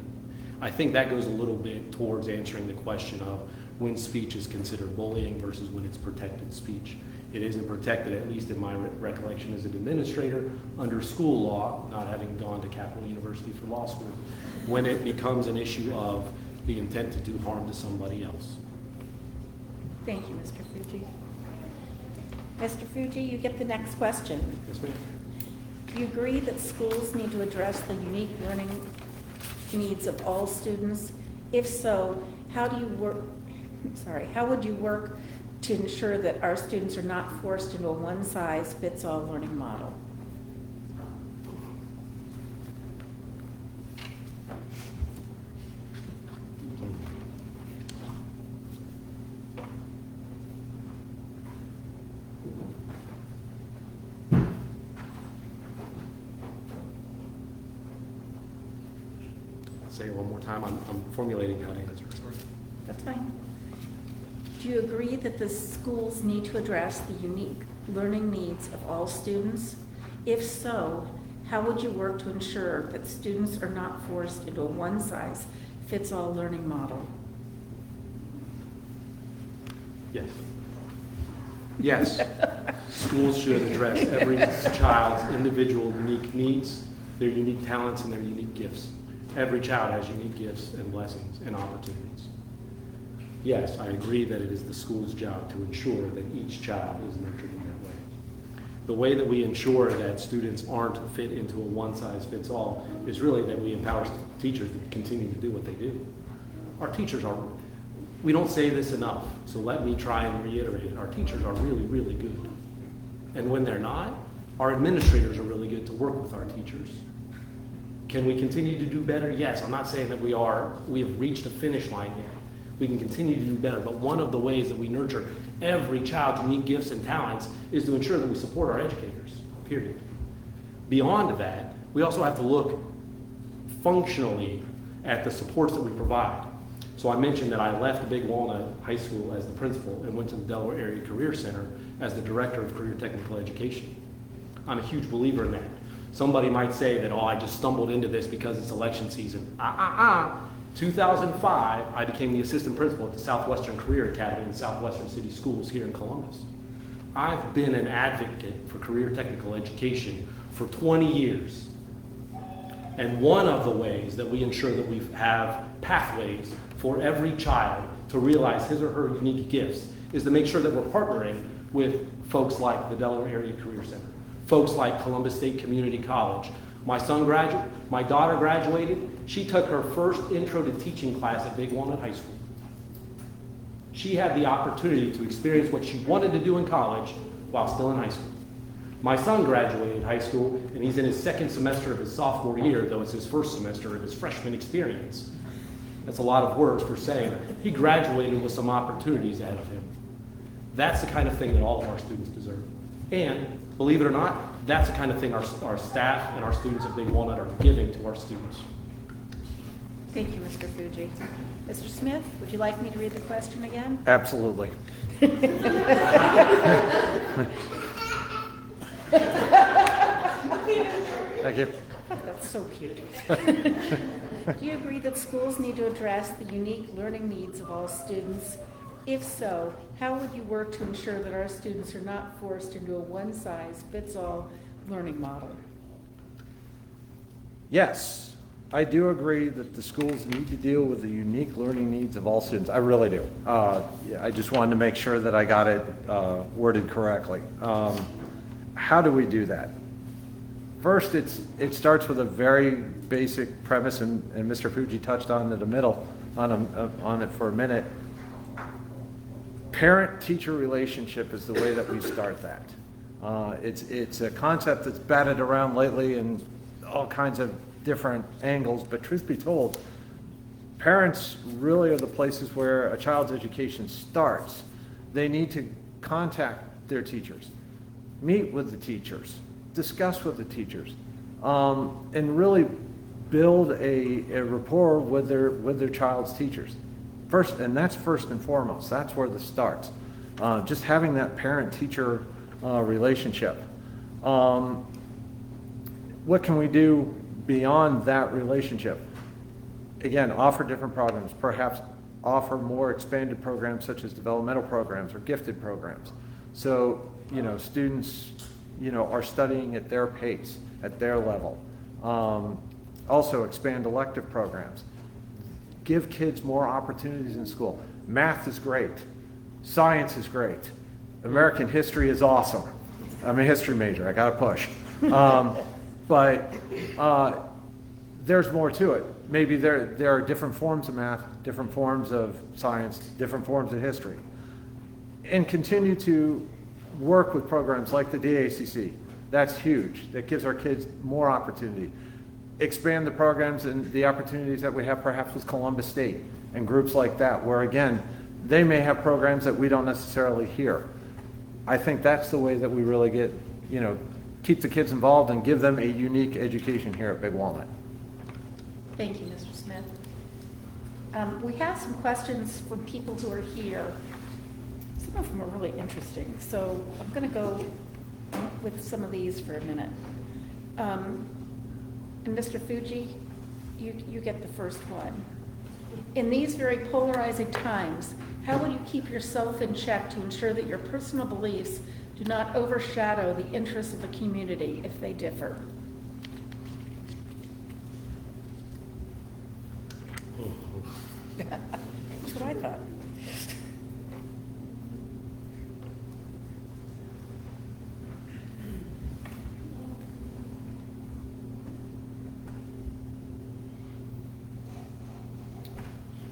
I think that goes a little bit towards answering the question of when speech is considered bullying versus when it's protected speech. It isn't protected, at least in my recollection as an administrator, under school law, not having gone to Capital University for law school, when it becomes an issue of the intent to do harm to somebody else. Thank you, Mr. Fuji. Mr. Fuji, you get the next question. Yes, ma'am. Do you agree that schools need to address the unique learning needs of all students? If so, how would you work to ensure that our students are not forced into a one-size-fits-all learning model? Say it one more time. I'm formulating how to answer. Sorry. That's fine. Do you agree that the schools need to address the unique learning needs of all students? If so, how would you work to ensure that students are not forced into a one-size-fits-all learning model? Yes. Yes. Schools should address every child's individual unique needs, their unique talents, and their unique gifts. Every child has unique gifts and blessings and opportunities. Yes, I agree that it is the school's job to ensure that each child is nurtured in that way. The way that we ensure that students aren't fit into a one-size-fits-all is really that we empower teachers to continue to do what they do. Our teachers are, we don't say this enough, so let me try and reiterate it. Our teachers are really, really good. And when they're not, our administrators are really good to work with our teachers. Can we continue to do better? Yes. I'm not saying that we have reached a finish line yet. We can continue to do better, but one of the ways that we nurture every child's unique gifts and talents is to ensure that we support our educators, period. Beyond that, we also have to look functionally at the supports that we provide. So I mentioned that I left Big Walnut High School as the principal and went to the Delaware Area Career Center as the director of career technical education. I'm a huge believer in that. Somebody might say that, oh, I just stumbled into this because it's election season. 2005, I became the assistant principal at the Southwestern Career Academy in Southwestern City Schools here in Columbus. I've been an advocate for career technical education for 20 years. And one of the ways that we ensure that we have pathways for every child to realize his or her unique gifts is to make sure that we're partnering with folks like the Delaware Area Career Center, folks like Columbus State Community College. My daughter graduated. She took her first intro to teaching class at Big Walnut High School. She had the opportunity to experience what she wanted to do in college while still in high school. My son graduated high school, and he's in his second semester of his sophomore year, though it's his first semester of his freshman experience. That's a lot of words for saying. He graduated with some opportunities ahead of him. That's the kind of thing that all of our students deserve. And believe it or not, that's the kind of thing our staff and our students at Big Walnut are giving to our students. Thank you, Mr. Fuji. Mr. Smith, would you like me to read the question again? Absolutely. Thank you. That's so cute. Do you agree that schools need to address the unique learning needs of all students? If so, how would you work to ensure that our students are not forced into a one-size-fits-all learning model? Yes, I do agree that the schools need to deal with the unique learning needs of all students. I really do. I just wanted to make sure that I got it worded correctly. How do we do that? First, it starts with a very basic premise, and Mr. Fuji touched on it on it for a minute. Parent-teacher relationship is the way that we start that. It's a concept that's batted around lately in all kinds of different angles, but truth be told, Parents really are the places where a child's education starts. They need to contact their teachers, meet with the teachers, discuss with the teachers, and really build a rapport with their child's teachers. First, and that's first and foremost. That's where this starts. Just having that parent-teacher relationship. What can we do beyond that relationship? Again, offer different programs, perhaps offer more expanded programs such as developmental programs or gifted programs. So, students, are studying at their pace, at their level. Also expand elective programs. Give kids more opportunities in school. Math is great. Science is great. American history is awesome. I'm a history major, I gotta push. But there's more to it. Maybe there are different forms of math, different forms of science, different forms of history. And continue to work with programs like the DACC. That's huge. That gives our kids more opportunity. Expand the programs and the opportunities that we have perhaps with Columbus State and groups like that, where again, they may have programs that we don't necessarily hear. I think that's the way that we really get, keep the kids involved and give them a unique education here at Big Walnut. Thank you, Mr. Smith. We have some questions from people who are here. Some of them are really interesting, so I'm going to go with some of these for a minute. And Mr. Fuji, you get the first one. In these very polarizing times, how will you keep yourself in check to ensure that your personal beliefs do not overshadow the interests of the community if they differ? That's what I thought.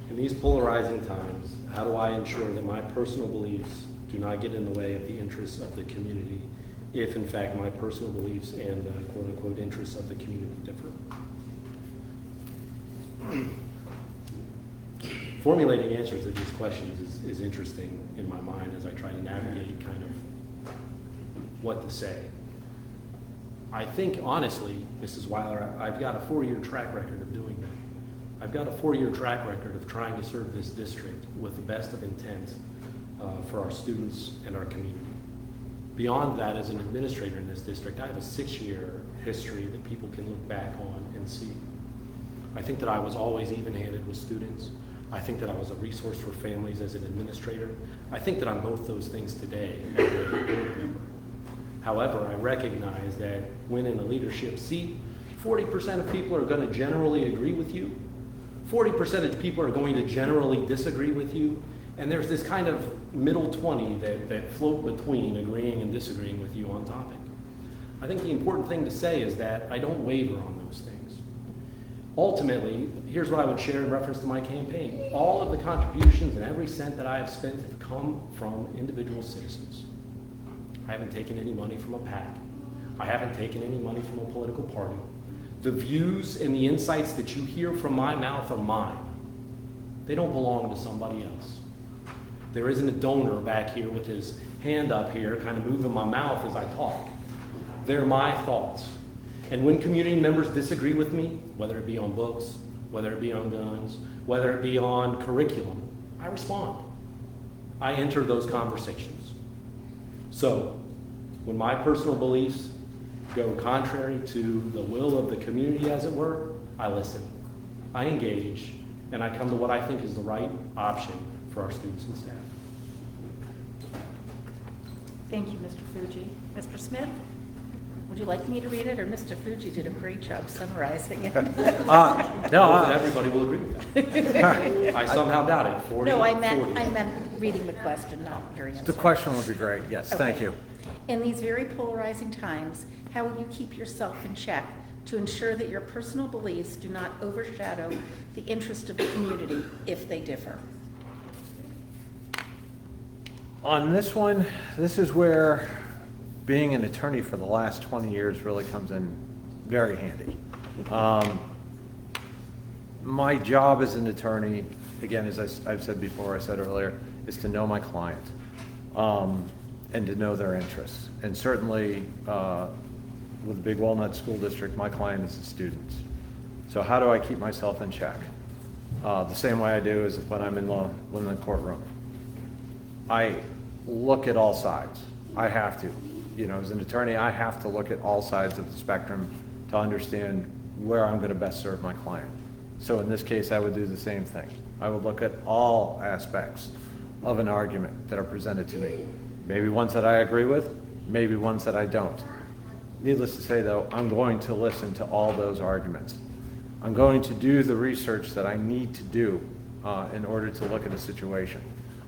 In these polarizing times, how do I ensure that my personal beliefs do not get in the way of the interests of the community if, in fact, my personal beliefs and quote-unquote interests of the community differ? Formulating answers to these questions is interesting in my mind as I try to navigate kind of what to say. I think, honestly, Mrs. Weiler, I've got a 4-year track record of doing that. I've got a 4-year track record of trying to serve this district with the best of intent for our students and our community. Beyond that, as an administrator in this district, I have a 6-year history that people can look back on and see. I think that I was always even-handed with students. I think that I was a resource for families as an administrator. I think that I'm both those things today as a board member. However, I recognize that when in a leadership seat, 40% of people are going to generally agree with you. 40% of people are going to generally disagree with you. And there's this kind of middle 20 that float between agreeing and disagreeing with you on topic. I think the important thing to say is that I don't waver on those things. Ultimately, here's what I would share in reference to my campaign. All of the contributions and every cent that I have spent have come from individual citizens. I haven't taken any money from a PAC. I haven't taken any money from a political party. The views and the insights that you hear from my mouth are mine. They don't belong to somebody else. There isn't a donor back here with his hand up here, kind of moving my mouth as I talk. They're my thoughts. And when community members disagree with me, whether it be on books, whether it be on guns, whether it be on curriculum, I respond. I enter those conversations. So, when my personal beliefs go contrary to the will of the community, as it were, I listen, I engage, and I come to what I think is the right option for our students and staff. Thank you, Mr. Fuji. Mr. Smith, would you like me to read it, or Mr. Fuji did a great job summarizing it? Everybody will agree with that. I somehow doubt it. 40, No, I 40. meant reading the question, not your answer. The question would be great, yes, thank Okay. you. In these very polarizing times, how will you keep yourself in check to ensure that your personal beliefs do not overshadow the interest of the community if they differ? On this one, this is where being an attorney for the last 20 years really comes in very handy. my job as an attorney, again, as I've said before, I said earlier, is to know my client and to know their interests. And certainly with the Big Walnut School District, my client is the students. So how do I keep myself in check? The same way I do is when I'm in the courtroom. I look at all sides. I have to. You know, as an attorney, I have to look at all sides of the spectrum to understand where I'm going to best serve my client. So in this case, I would do the same thing. I would look at all aspects of an argument that are presented to me. Maybe ones that I agree with, maybe ones that I don't. Needless to say, though, I'm going to listen to all those arguments. I'm going to do the research that I need to do in order to look at a situation.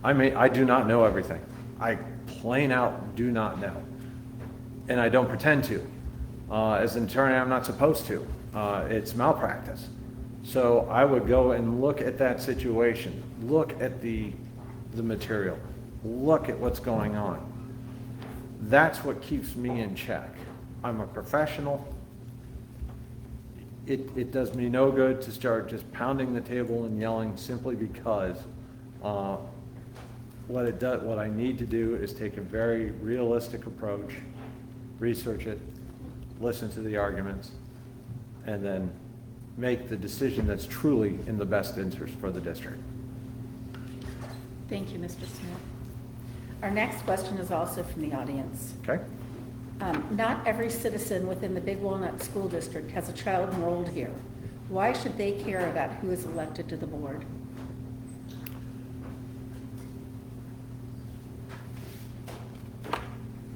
I do not know everything. I plain out do not know. And I don't pretend to. As an attorney, I'm not supposed to. It's malpractice. So I would go and look at that situation, look at the material, look at what's going on. That's what keeps me in check. I'm a professional. It does me no good to start just pounding the table and yelling simply because what I need to do is take a very realistic approach, research it, listen to the arguments, and then make the decision that's truly in the best interest for the district. Thank you, Mr. Smith. Our next question is also from the audience. Okay? Not every citizen within the Big Walnut School District has a child enrolled here. Why should they care about who is elected to the board?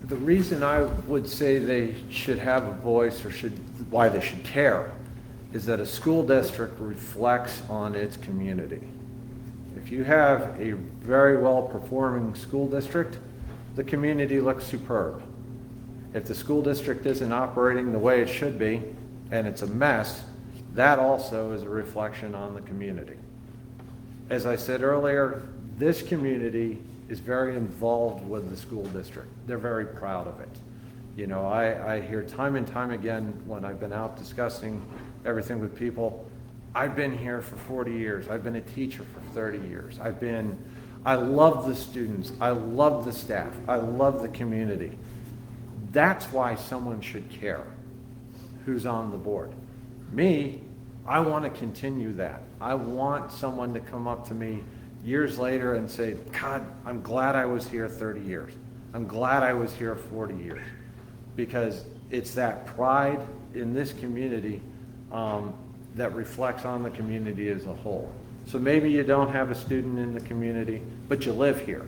The reason I would say they should have a voice or why they should care is that a school district reflects on its community. If you have a very well-performing school district, the community looks superb. If the school district isn't operating the way it should be, and it's a mess, that also is a reflection on the community. As I said earlier, this community is very involved with the school district. They're very proud of it. You know, I hear time and time again when I've been out discussing everything with people, I've been here for 40 years. I've been a teacher for 30 years. I love the students. I love the staff. I love the community. That's why someone should care who's on the board. Me, I want to continue that. I want someone to come up to me years later and say, God, I'm glad I was here 30 years. I'm glad I was here 40 years. Because it's that pride in this community that reflects on the community as a whole. So maybe you don't have a student in the community, but you live here.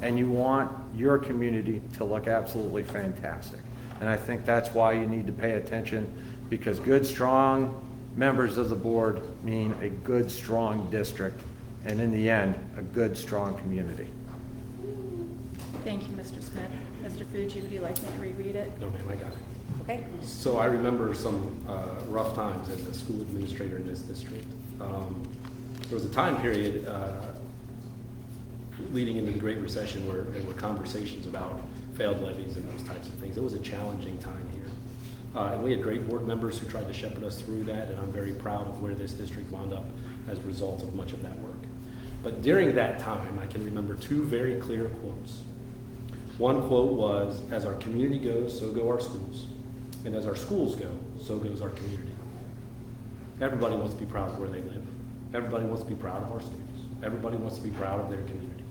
And you want your community to look absolutely fantastic. And I think that's why you need to pay attention, because good, strong members of the board mean a good, strong district, and in the end, a good, strong community. Thank you, Mr. Smith. Mr. Fuji, would you like me to reread it? No, ma'am, I got it. Okay. So I remember some rough times as a school administrator in this district. There was a time period leading into the Great Recession where there were conversations about failed levies and those types of things. It was a challenging time here. And we had great board members who tried to shepherd us through that, and I'm very proud of where this district wound up as a result of much of that work. But during that time, I can remember two very clear quotes. One quote was, as our community goes, so go our schools. And as our schools go, so goes our community. Everybody wants to be proud of where they live. Everybody wants to be proud of our students. Everybody wants to be proud of their community.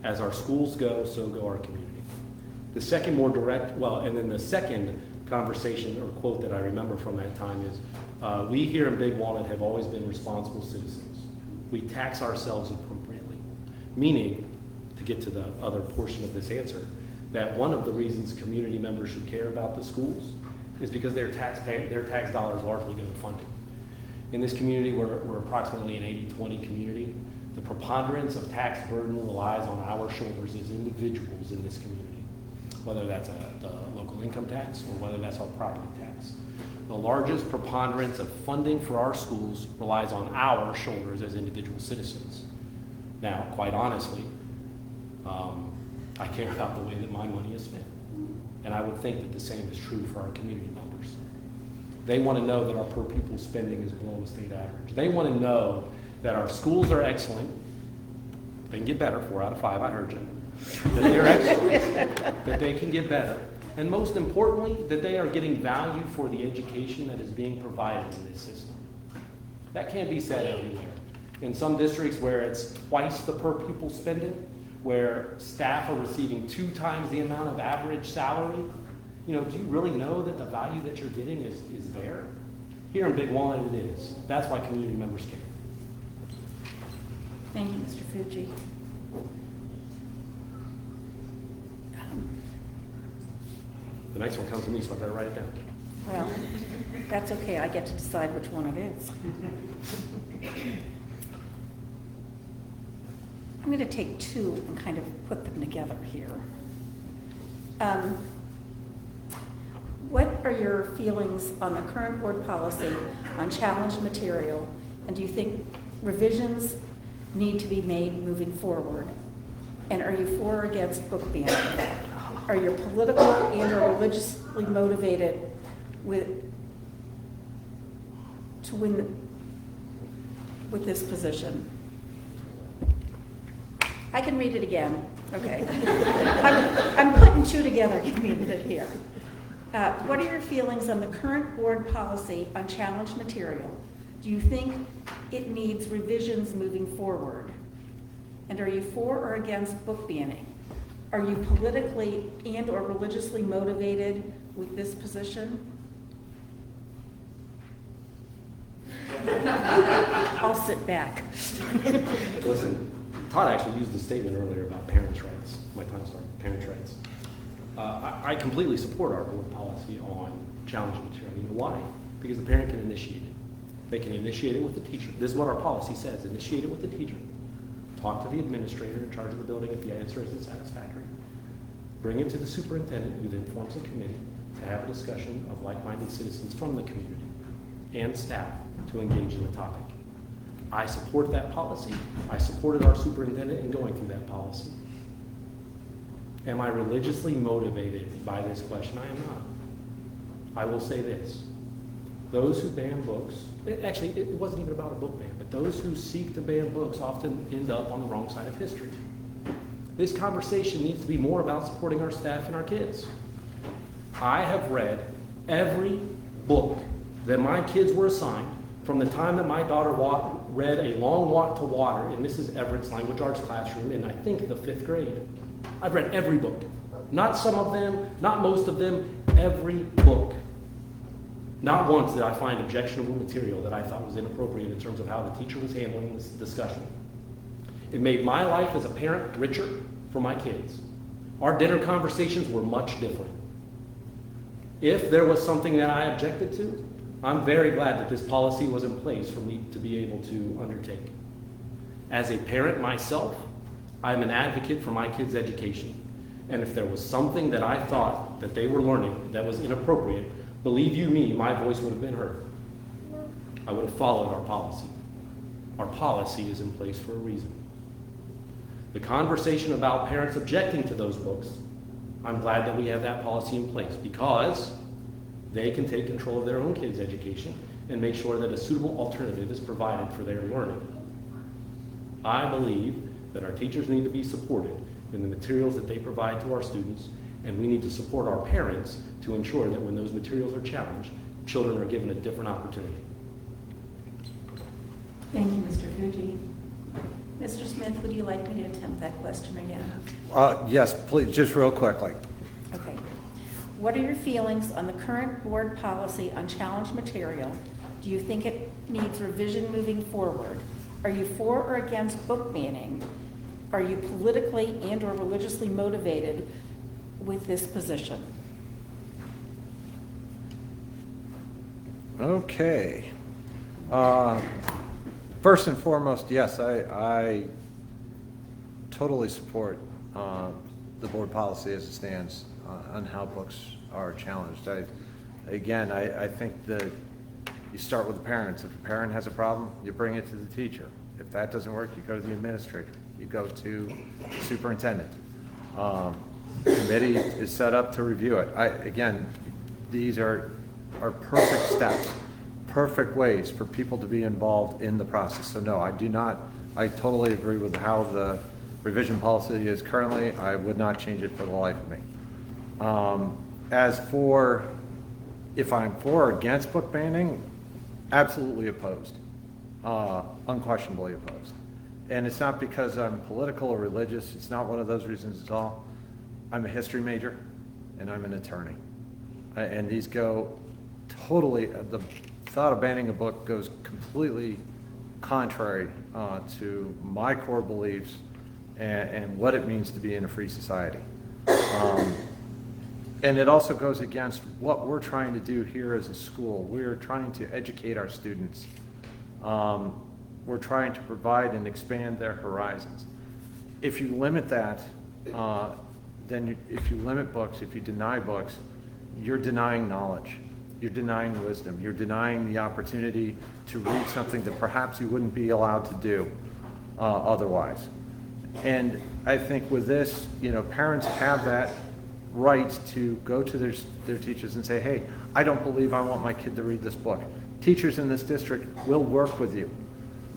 As our schools go, so go our community. The second more direct, and then the second conversation or quote that I remember from that time is, we here in Big Walnut have always been responsible citizens. We tax ourselves appropriately. Meaning, to get to the other portion of this answer, that one of the reasons community members should care about the schools is because their tax dollars largely go to funding. In this community, we're approximately an 80-20 community. The preponderance of tax burden relies on our shoulders as individuals in this community, whether that's the local income tax or whether that's our property tax. The largest preponderance of funding for our schools relies on our shoulders as individual citizens. Now, quite honestly, I care about the way that my money is spent. And I would think that the same is true for our community members. They want to know that our per pupil spending is below the state average. They want to know that our schools are excellent. They can get better, 4 out of 5, I heard you. That they're excellent, that they can get better. And most importantly, that they are getting value for the education that is being provided in this system. That can't be said everywhere. In some districts where it's twice the per pupil spending, where staff are receiving 2 times the amount of average salary, do you really know that the value that you're getting is there? Here in Big Walnut, it is. That's why community members care. Thank you, Mr. Fuji. The next one comes to me, so I better write it down. Well, that's okay. I get to decide which one it is. I'm going to take 2 and kind of put them together here. What are your feelings on the current board policy on challenged material? And do you think revisions need to be made moving forward? And are you for or against book banning? Are you political and or religiously motivated to win with this position? I can read it again. Okay. I'm putting 2 together. Give me a minute here. What are your feelings on the current board policy on challenged material? Do you think it needs revisions moving forward? And are you for or against book banning? Are you politically and or religiously motivated with this position? I'll sit back. Listen, Todd actually used the statement earlier about parents' rights. My time started. Parents' rights. I completely support our board policy on challenge material. You know why? Because the parent can initiate it. They can initiate it with the teacher. This is what our policy says. Initiate it with the teacher. Talk to the administrator in charge of the building if the answer isn't satisfactory. Bring it to the superintendent, who then forms a committee to have a discussion of like-minded citizens from the community and staff to engage in the topic. I support that policy. I supported our superintendent in going through that policy. Am I religiously motivated by this question? I am not. I will say this. Those who ban books, it wasn't even about a book ban, but those who seek to ban books often end up on the wrong side of history. This conversation needs to be more about supporting our staff and our kids. I have read every book that my kids were assigned from the time that my daughter read A Long Walk to Water in Mrs. Everett's language arts classroom in, I think, the 5th grade. I've read every book. Not some of them, not most of them, every book. Not once did I find objectionable material that I thought was inappropriate in terms of how the teacher was handling this discussion. It made my life as a parent richer for my kids. Our dinner conversations were much different. If there was something that I objected to, I'm very glad that this policy was in place for me to be able to undertake. As a parent myself, I'm an advocate for my kids' education. And if there was something that I thought that they were learning that was inappropriate, believe you me, my voice would have been heard. I would have followed our policy. Our policy is in place for a reason. The conversation about parents objecting to those books, I'm glad that we have that policy in place because they can take control of their own kids' education and make sure that a suitable alternative is provided for their learning. I believe that our teachers need to be supported in the materials that they provide to our students, and we need to support our parents to ensure that when those materials are challenged, children are given a different opportunity. Thank you, Mr. Fuji. Mr. Smith, would you like me to attempt that question again? Yes, please, just real quickly. Okay. What are your feelings on the current board policy on challenged material? Do you think it needs revision moving forward? Are you for or against book banning? Are you politically and or religiously motivated with this position? Okay. First and foremost, yes, I totally support the board policy as it stands on how books are challenged. I think that you start with the parents. If a parent has a problem, you bring it to the teacher. If that doesn't work, you go to the administrator. You go to the superintendent. The committee is set up to review it. Again, these are are perfect steps, perfect ways for people to be involved in the process. So no, I totally agree with how the revision policy is currently. I would not change it for the life of me. As for if I'm for or against book banning, absolutely opposed, unquestionably opposed. And it's not because I'm political or religious. It's not one of those reasons at all. I'm a history major and I'm an attorney. And these go totally, the thought of banning a book goes completely contrary to my core beliefs and what it means to be in a free society. And it also goes against what we're trying to do here as a school. We're trying to educate our students. We're trying to provide and expand their horizons. If you limit that, if you limit books, if you deny books, you're denying knowledge. You're denying wisdom. You're denying the opportunity to read something that perhaps you wouldn't be allowed to do otherwise. And I think with this, parents have that right to go to their teachers and say, hey, I don't believe I want my kid to read this book. Teachers in this district will work with you.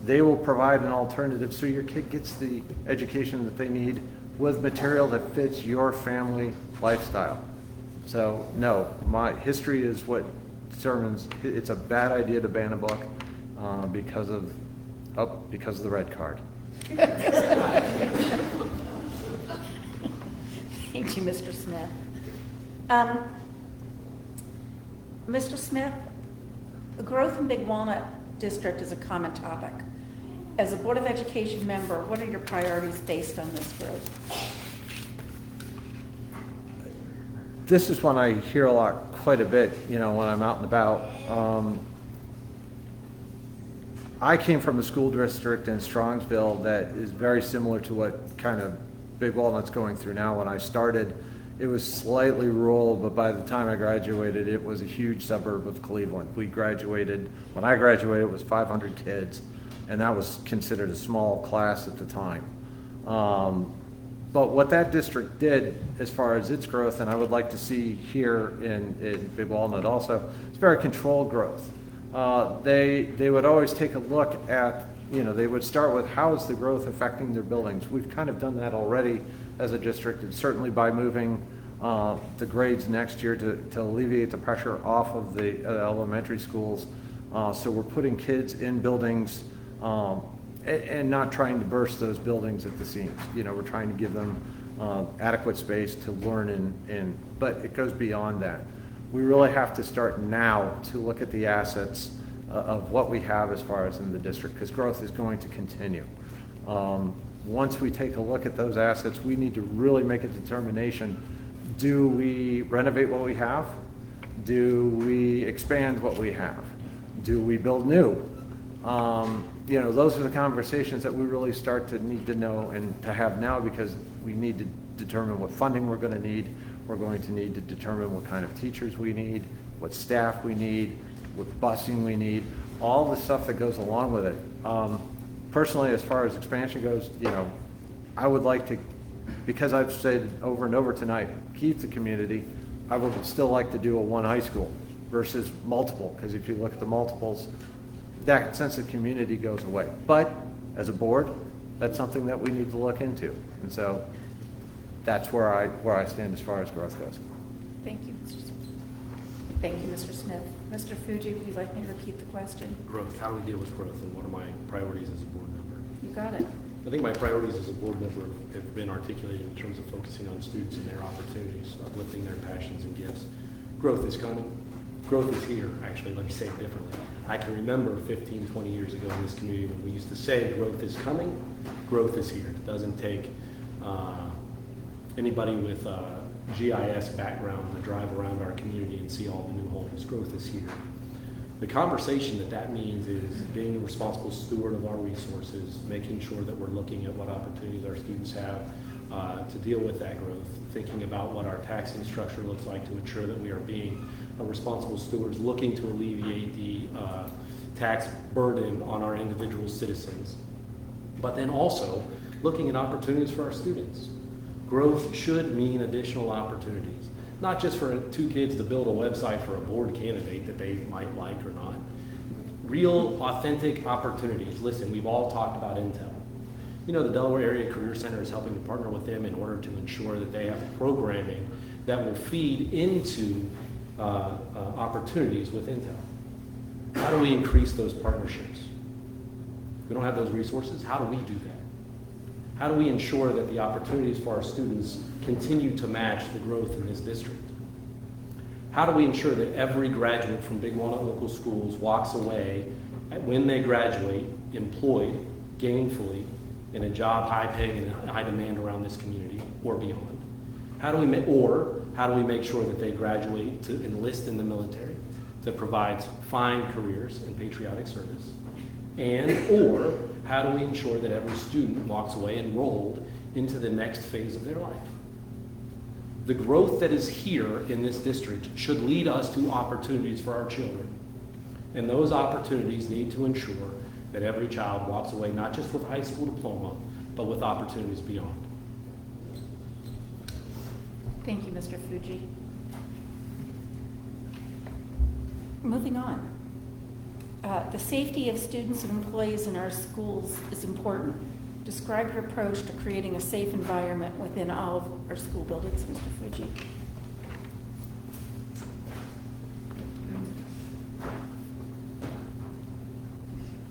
They will provide an alternative so your kid gets the education that they need with material that fits your family lifestyle. So no, my history is what determines it's a bad idea to ban a book because of the red card. Thank you, Mr. Smith. Mr. Smith, growth in Big Walnut District is a common topic. As a Board of Education member, what are your priorities based on this growth? This is one I hear quite a bit, when I'm out and about. I came from a school district in Strongsville that is very similar to what kind of Big Walnut's going through now. When I started, it was slightly rural, but by the time I graduated, it was a huge suburb of Cleveland. When I graduated, it was 500 kids, and that was considered a small class at the time. But what that district did as far as its growth, and I would like to see here in Big Walnut also, it's very controlled growth. They would always take a look at, they would start with how is the growth affecting their buildings. We've kind of done that already as a district, and certainly by moving the grades next year to alleviate the pressure off of the elementary schools. So we're putting kids in buildings and not trying to burst those buildings at the seams. We're trying to give them adequate space to learn in, but it goes beyond that. We really have to start now to look at the assets of what we have as far as in the district, because growth is going to continue. Once we take a look at those assets, we need to really make a determination. Do we renovate what we have? Do we expand what we have? Do we build new? Those are the conversations that we really start to need to know and to have now, because we need to determine what funding we're going to need. We're going to need to determine what kind of teachers we need, what staff we need, what busing we need, all the stuff that goes along with it. Personally, as far as expansion goes, I would like to, because I've said over and over tonight, keep the community, I would still like to do a one high school versus multiple, because if you look at the multiples, that sense of community goes away. But as a board, that's something that we need to look into. And so that's where I stand as far as growth goes. Thank you, Mr. Smith. Thank you, Mr. Smith. Mr. Fuji, would you like me to repeat the question? Growth, how do we deal with growth, and what are my priorities as a board member? You got it. I think my priorities as a board member have been articulated in terms of focusing on students and their opportunities, uplifting their passions and gifts. Growth is coming. Growth is here, actually. Let me say it differently. I can remember 15, 20 years ago in this community when we used to say growth is coming, growth is here. It doesn't take anybody with a GIS background to drive around our community and see all the new homes. Growth is here. The conversation that means is being a responsible steward of our resources, making sure that we're looking at what opportunities our students have to deal with that growth, thinking about what our taxing structure looks like to ensure that we are being responsible stewards, looking to alleviate the tax burden on our individual citizens, but then also looking at opportunities for our students. Growth should mean additional opportunities. not just for two kids to build a website for a board candidate that they might like or not. Real, authentic opportunities. Listen, we've all talked about Intel. You know, the Delaware Area Career Center is helping to partner with them in order to ensure that they have programming that will feed into opportunities with Intel. How do we increase those partnerships? If we don't have those resources, how do we do that? How do we ensure that the opportunities for our students continue to match the growth in this district? How do we ensure that every graduate from Big Walnut Local Schools walks away, when they graduate, employed gainfully in a job high paying and high demand around this community or beyond? How do we make sure that they graduate to enlist in the military that provides fine careers and patriotic service? Or how do we ensure that every student walks away enrolled into the next phase of their life? The growth that is here in this district should lead us to opportunities for our children. And those opportunities need to ensure that every child walks away not just with a high school diploma, but with opportunities beyond. Thank you, Mr. Fuji. Moving on. The safety of students and employees in our schools is important. Describe your approach to creating a safe environment within all of our school buildings, Mr. Fuji.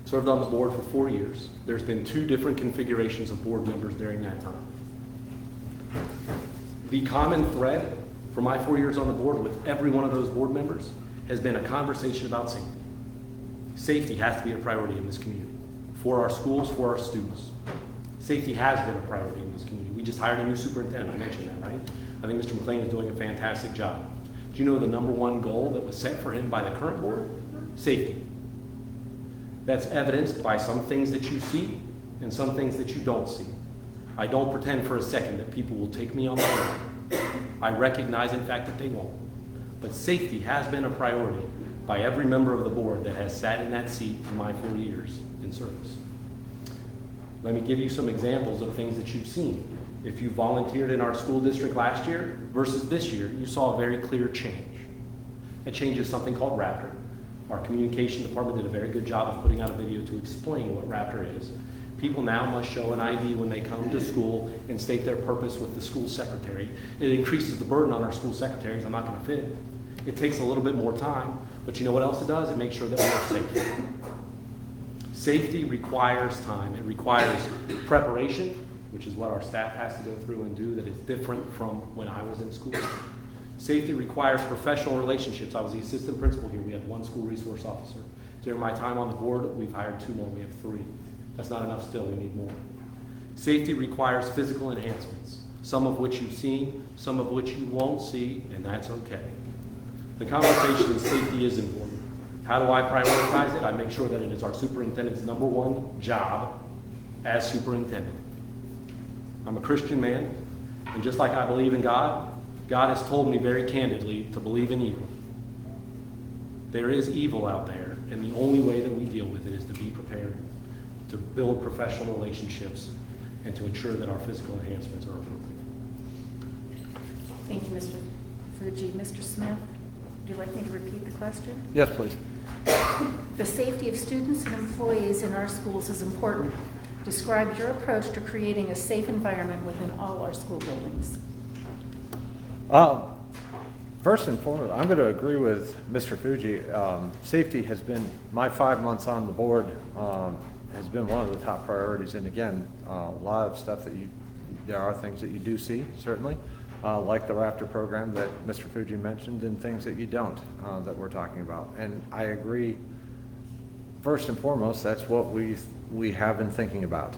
Served on the board for 4 years. There's been 2 different configurations of board members during that time. The common thread for my 4 years on the board with every one of those board members has been a conversation about safety. Safety has to be a priority in this community, for our schools, for our students. Safety has been a priority in this community. We just hired a new superintendent, I mentioned that, right? I think Mr. McLean is doing a fantastic job. Do you know the #1 goal that was set for him by the current board? Safety. That's evidenced by some things that you see and some things that you don't see. I don't pretend for a second that people will take me on my word. I recognize, in fact, that they won't. But safety has been a priority by every member of the board that has sat in that seat in my 4 years in service. Let me give you some examples of things that you've seen. If you volunteered in our school district last year versus this year, you saw a very clear change. That change is something called Raptor. Our communication department did a very good job of putting out a video to explain what Raptor is. People now must show an ID when they come to school and state their purpose with the school secretary. It increases the burden on our school secretaries. I'm not going to fit. It takes a little bit more time, but you know what else it does? It makes sure that we're safe. Safety requires time. It requires preparation, which is what our staff has to go through and do that is different from when I was in school. Safety requires professional relationships. I was the assistant principal here. We had 1 school resource officer. During my time on the board, we've hired 2 more. We have 3. That's not enough still. We need more. Safety requires physical enhancements, some of which you've seen, some of which you won't see, and that's okay. The conversation of safety is important. How do I prioritize it? I make sure that it is our superintendent's #1 job as superintendent. I'm a Christian man, and just like I believe in God, God has told me very candidly to believe in evil. There is evil out there, and the only way that we deal with it is to be prepared, to build professional relationships, and to ensure that our physical enhancements are appropriate. Thank you, Mr. Fuji. Mr. Smith, would you like me to repeat the question? Yes, please. The safety of students and employees in our schools is important. Describe your approach to creating a safe environment within all our school buildings. First and foremost, I'm going to agree with Mr. Fuji. Safety has been, my 5 months on the board, has been one of the top priorities. And again, a lot of stuff that there are things that you do see, certainly, like the Raptor program that Mr. Fuji mentioned, and things that you don't, that we're talking about. And I agree, first and foremost, that's what we have been thinking about.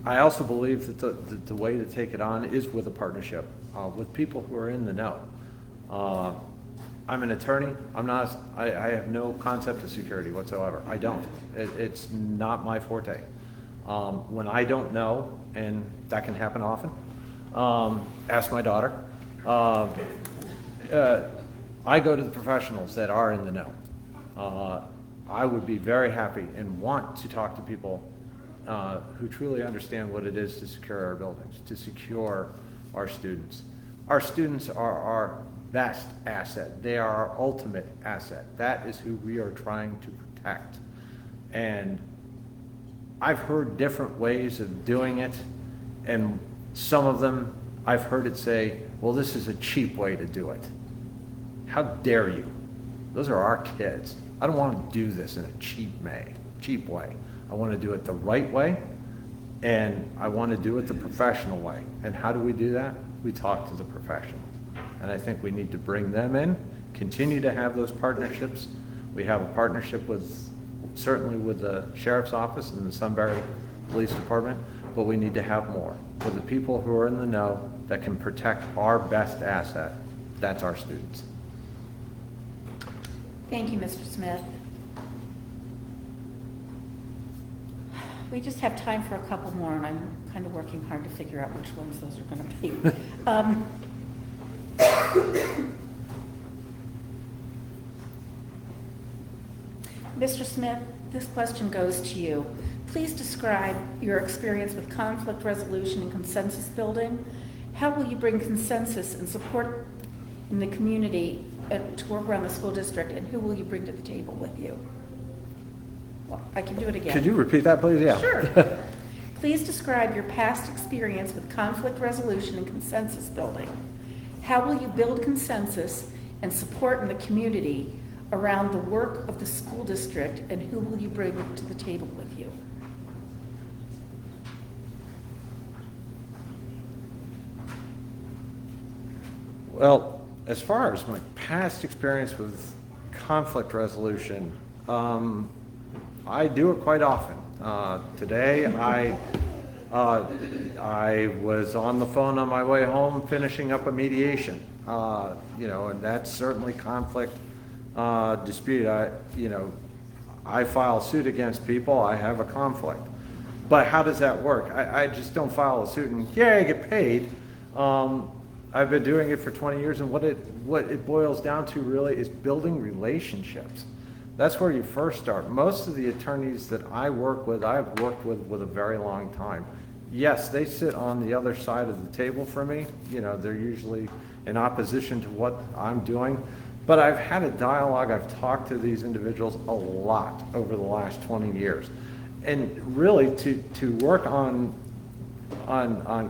I also believe that the way to take it on is with a partnership, with people who are in the know. I'm an attorney. I have no concept of security whatsoever. I don't. It's not my forte. When I don't know, and that can happen often, ask my daughter, I go to the professionals that are in the know. I would be very happy and want to talk to people who truly understand what it is to secure our buildings, to secure our students. Our students are our best asset. They are our ultimate asset. That is who we are trying to protect. And I've heard different ways of doing it, and some of them I've heard it say, well, this is a cheap way to do it. How dare you? Those are our kids. I don't want to do this in a cheap way. I want to do it the right way, and I want to do it the professional way. And how do we do that? We talk to the professionals. And I think we need to bring them in, continue to have those partnerships. We have a partnership certainly with the Sheriff's Office and the Sunbury Police Department, but we need to have more with the people who are in the know that can protect our best asset. That's our students. Thank you, Mr. Smith. We just have time for a couple more, and I'm kind of working hard to figure out which ones those are going to be. Mr. Smith, this question goes to you. Please describe your experience with conflict resolution and consensus building. How will you bring consensus and support in the community to work around the school district, and who will you bring to the table with you? Well, I can do it again. Could you repeat that, please? Yeah. Sure. Please describe your past experience with conflict resolution and consensus building. How will you build consensus and support in the community around the work of the school district, and who will you bring to the table with you? Well, as far as my past experience with conflict resolution, I do it quite often. Today, I was on the phone on my way home finishing up a mediation, and that's certainly conflict dispute. I file suit against people, I have a conflict. But how does that work? I just don't file a suit and, yeah, I get paid. I've been doing it for 20 years, and what it boils down to really is building relationships. That's where you first start. Most of the attorneys that I work with, I've worked with a very long time. Yes, they sit on the other side of the table for me. They're usually in opposition to what I'm doing. But I've had a dialogue, I've talked to these individuals a lot over the last 20 years. And really, to work on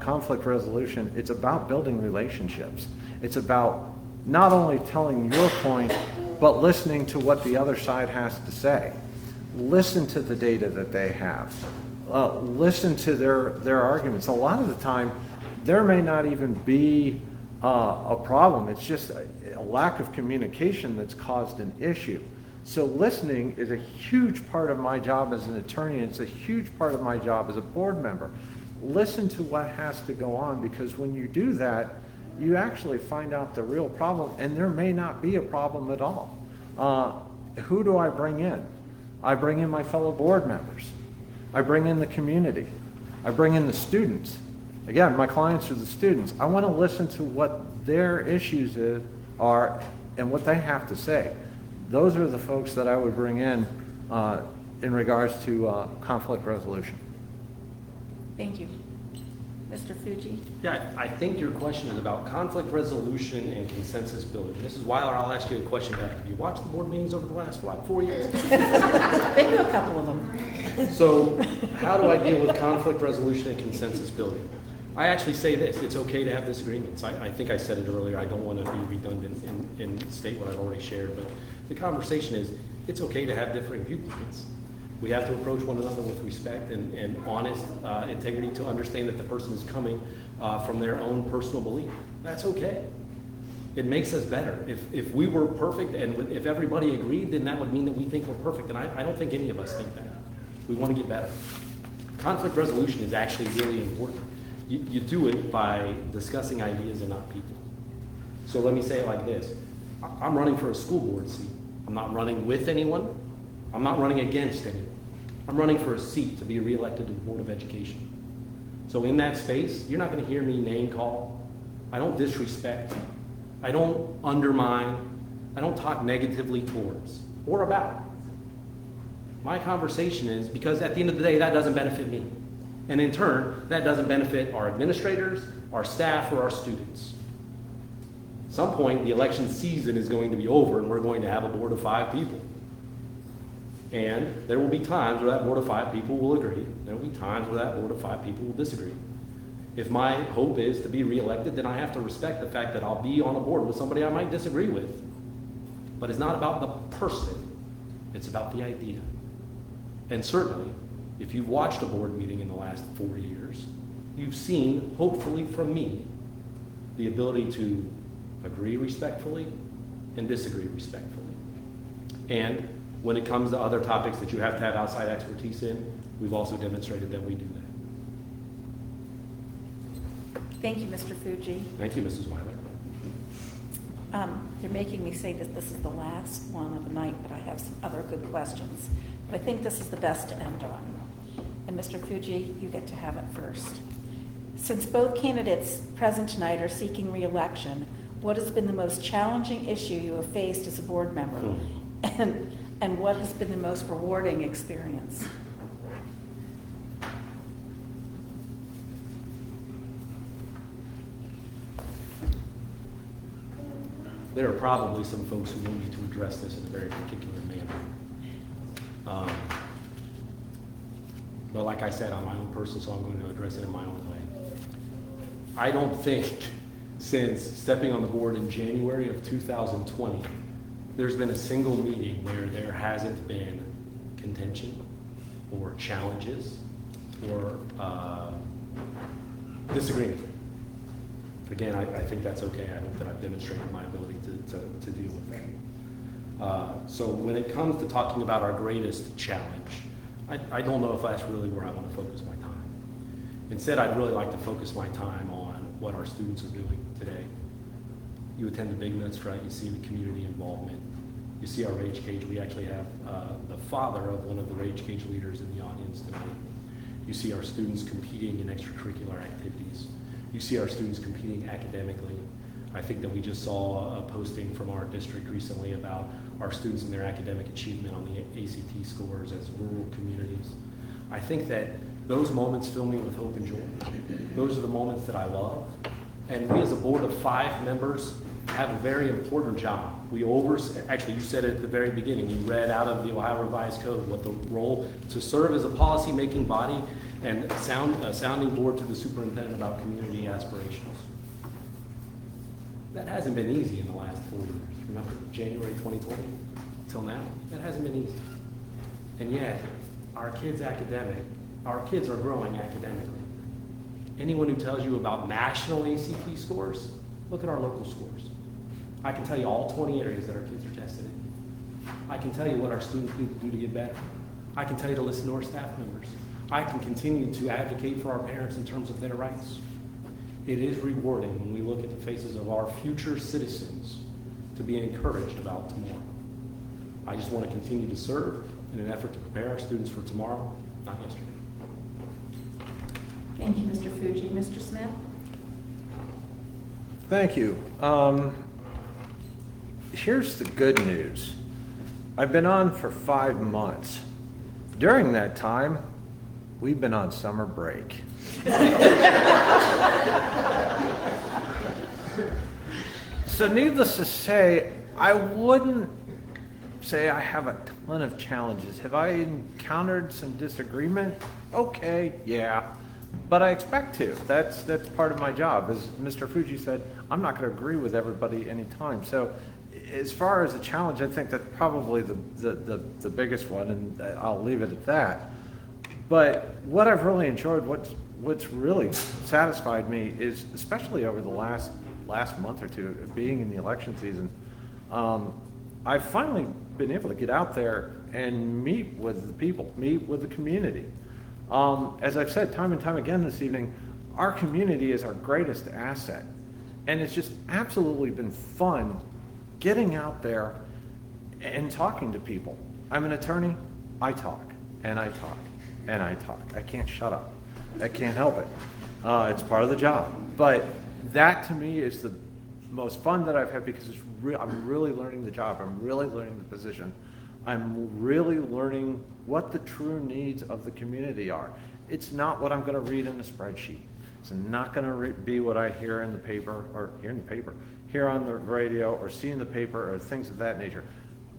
conflict resolution, it's about building relationships. It's about not only telling your point, but listening to what the other side has to say. Listen to the data that they have. Listen to their arguments. A lot of the time, there may not even be a problem. It's just a lack of communication that's caused an issue. So listening is a huge part of my job as an attorney. It's a huge part of my job as a board member. Listen to what has to go on, because when you do that, you actually find out the real problem, and there may not be a problem at all. Who do I bring in? I bring in my fellow board members. I bring in the community. I bring in the students. Again, my clients are the students. I want to listen to what their issues are and what they have to say. Those are the folks that I would bring in regards to conflict resolution. Thank you. Mr. Fuji? Yeah, I think your question is about conflict resolution and consensus building. Mrs. Weiler, I'll ask you a question back. Have you watched the board meetings over the last, 4 years? They do a couple of them. So how do I deal with conflict resolution and consensus building? I actually say this: it's okay to have disagreements. I think I said it earlier. I don't want to be redundant and state what I've already shared, but the conversation is, it's okay to have differing viewpoints. We have to approach one another with respect and honest integrity to understand that the person is coming from their own personal belief. That's okay. It makes us better. If we were perfect and if everybody agreed, then that would mean that we think we're perfect, and I don't think any of us think that. We want to get better. Conflict resolution is actually really important. You do it by discussing ideas and not people. So let me say it like this. I'm running for a school board seat. I'm not running with anyone. I'm not running against anyone. I'm running for a seat to be reelected to the Board of Education. So in that space, you're not going to hear me name call. I don't disrespect. I don't undermine. I don't talk negatively towards or about. My conversation is, because at the end of the day, that doesn't benefit me. And in turn, that doesn't benefit our administrators, our staff, or our students. At some point, the election season is going to be over and we're going to have a board of 5 people. And there will be times where that board of 5 people will agree. There will be times where that board of 5 people will disagree. If my hope is to be reelected, then I have to respect the fact that I'll be on a board with somebody I might disagree with. But it's not about the person, it's about the idea. And certainly, if you've watched a board meeting in the last 4 years, you've seen, hopefully from me, the ability to agree respectfully and disagree respectfully. And when it comes to other topics that you have to have outside expertise in, we've also demonstrated that we do that. Thank you, Mr. Fuji. Thank you, Mrs. Weiler. You're making me say that this is the last one of the night, but I have some other good questions. But I think this is the best to end on. And Mr. Fuji, you get to have it first. Since both candidates present tonight are seeking re-election, what has been the most challenging issue you have faced as a board member? And what has been the most rewarding experience? There are probably some folks who want me to address this in a very particular manner. But like I said, I'm my own person, so I'm going to address it in my own way. I don't think since stepping on the board in January of 2020, there's been a single meeting where there hasn't been contention or challenges or disagreement. Again, I think that's okay. I hope that I've demonstrated my ability to deal with that. So when it comes to talking about our greatest challenge, I don't know if that's really where I want to focus my time. Instead, I'd really like to focus my time on what our students are doing today. You attend the Big Nuts, right? You see the community involvement. You see our Rage Cage. We actually have the father of one of the Rage Cage leaders in the audience tonight. You see our students competing in extracurricular activities. You see our students competing academically. I think that we just saw a posting from our district recently about our students and their academic achievement on the ACT scores as rural communities. I think that those moments fill me with hope and joy. Those are the moments that I love. And we as a board of 5 members have a very important job. Actually, you said it at the very beginning, you read out of the Ohio Revised Code what the role to serve as a policy-making body and a sounding board to the superintendent about community aspirations. That hasn't been easy in the last 4 years. Remember, January 2020 till now, that hasn't been easy. And yet, our kids are growing academically. Anyone who tells you about national ACT scores, look at our local scores. I can tell you all 20 areas that our kids are tested in. I can tell you what our students need to do to get better. I can tell you to listen to our staff members. I can continue to advocate for our parents in terms of their rights. It is rewarding when we look at the faces of our future citizens to be encouraged about tomorrow. I just want to continue to serve in an effort to prepare our students for tomorrow, not yesterday. Thank you, Mr. Fuji. Mr. Smith? Thank you. Here's the good news. I've been on for 5 months. During that time, we've been on summer break. So needless to say, I wouldn't say I have a ton of challenges. Have I encountered some disagreement? Okay, yeah. But I expect to. That's part of my job. As Mr. Fuji said, I'm not going to agree with everybody anytime. So as far as a challenge, I think that's probably the biggest one, and I'll leave it at that. But what I've really enjoyed, what's really satisfied me is, especially over the last month or two of being in the election season, I've finally been able to get out there and meet with the people, meet with the community. As I've said time and time again this evening, our community is our greatest asset. And it's just absolutely been fun getting out there and talking to people. I'm an attorney, I talk, and I talk, and I talk. I can't shut up. I can't help it. It's part of the job. But that to me is the most fun that I've had because I'm really learning the job. I'm really learning the position. I'm really learning what the true needs of the community are. It's not what I'm going to read in the spreadsheet. It's not going to be what I hear in the paper, hear on the radio, or see in the paper, or things of that nature.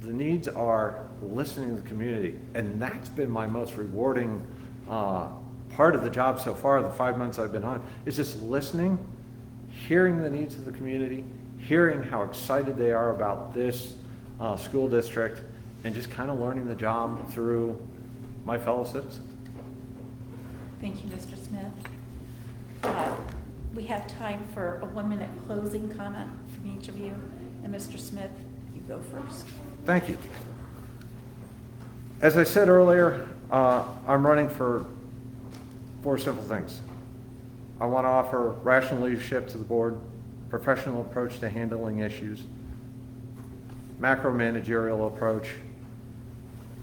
The needs are listening to the community, and that's been my most rewarding part of the job so far, the 5 months I've been on, is just listening, hearing the needs of the community, hearing how excited they are about this school district, and just kind of learning the job through my fellow citizens. Thank you, Mr. Smith. We have time for a 1-minute closing comment from each of you. And Mr. Smith, you go first. Thank you. As I said earlier, I'm running for 4 simple things. I want to offer rational leadership to the board, professional approach to handling issues, macro managerial approach,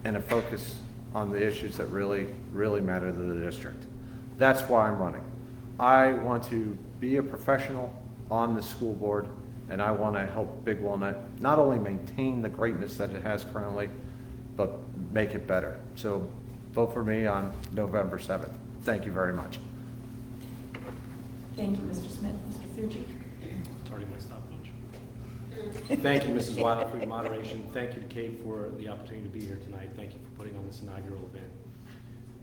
and a focus on the issues that really, really matter to the district. That's why I'm running. I want to be a professional on the school board, and I want to help Big Walnut not only maintain the greatness that it has currently, but make it better. So vote for me on November 7th. Thank you very much. Thank you, Mr. Smith. Mr. Fuji. It's already my stopwatch. Thank you, Mrs. Wilder, for your moderation. Thank you to Kate for the opportunity to be here tonight. Thank you for putting on this inaugural event.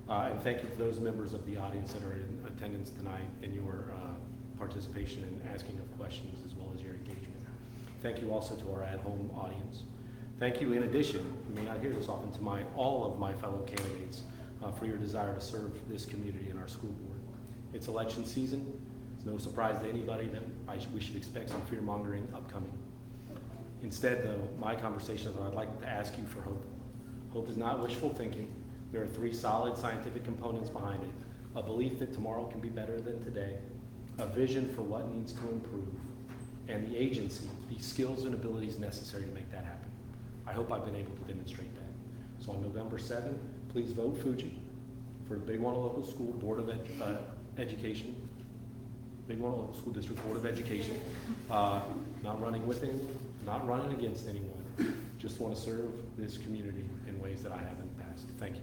And thank you to those members of the audience that are in attendance tonight and your participation in asking of questions as well as your engagement. Thank you also to our at-home audience. Thank you in addition, you may not hear this often, to all of my fellow candidates for your desire to serve this community and our school board. It's election season. It's no surprise to anybody that we should expect some fear-mongering upcoming. Instead, though, my conversation is I'd like to ask you for hope. Hope is not wishful thinking. There are 3 solid scientific components behind it: a belief that tomorrow can be better than today, a vision for what needs to improve, and the agency, the skills and abilities necessary to make that happen. I hope I've been able to demonstrate that. So on November 7th, please vote Fuji for the Big Walnut Local School Board of Education, Big Walnut Local School District Board of Education. Not running with anyone, not running against anyone. Just want to serve this community in ways that I have in the past. Thank you.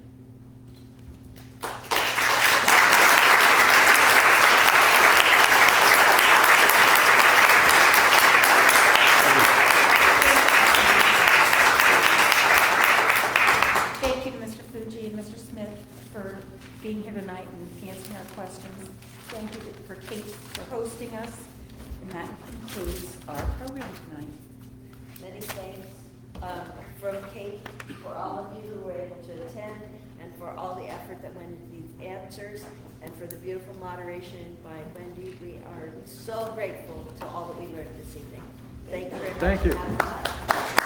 Thank you to Mr. Fuji and Mr. Smith for being here tonight and answering our questions. Thank you for Kate for hosting us. And that concludes our program tonight. Many thanks from Kate for all of you who were able to attend, and for all the effort that went into these answers, and for the beautiful moderation by Wendy. We are so grateful to all that we learned this evening. Thank you very much. Thank you. Have a good night.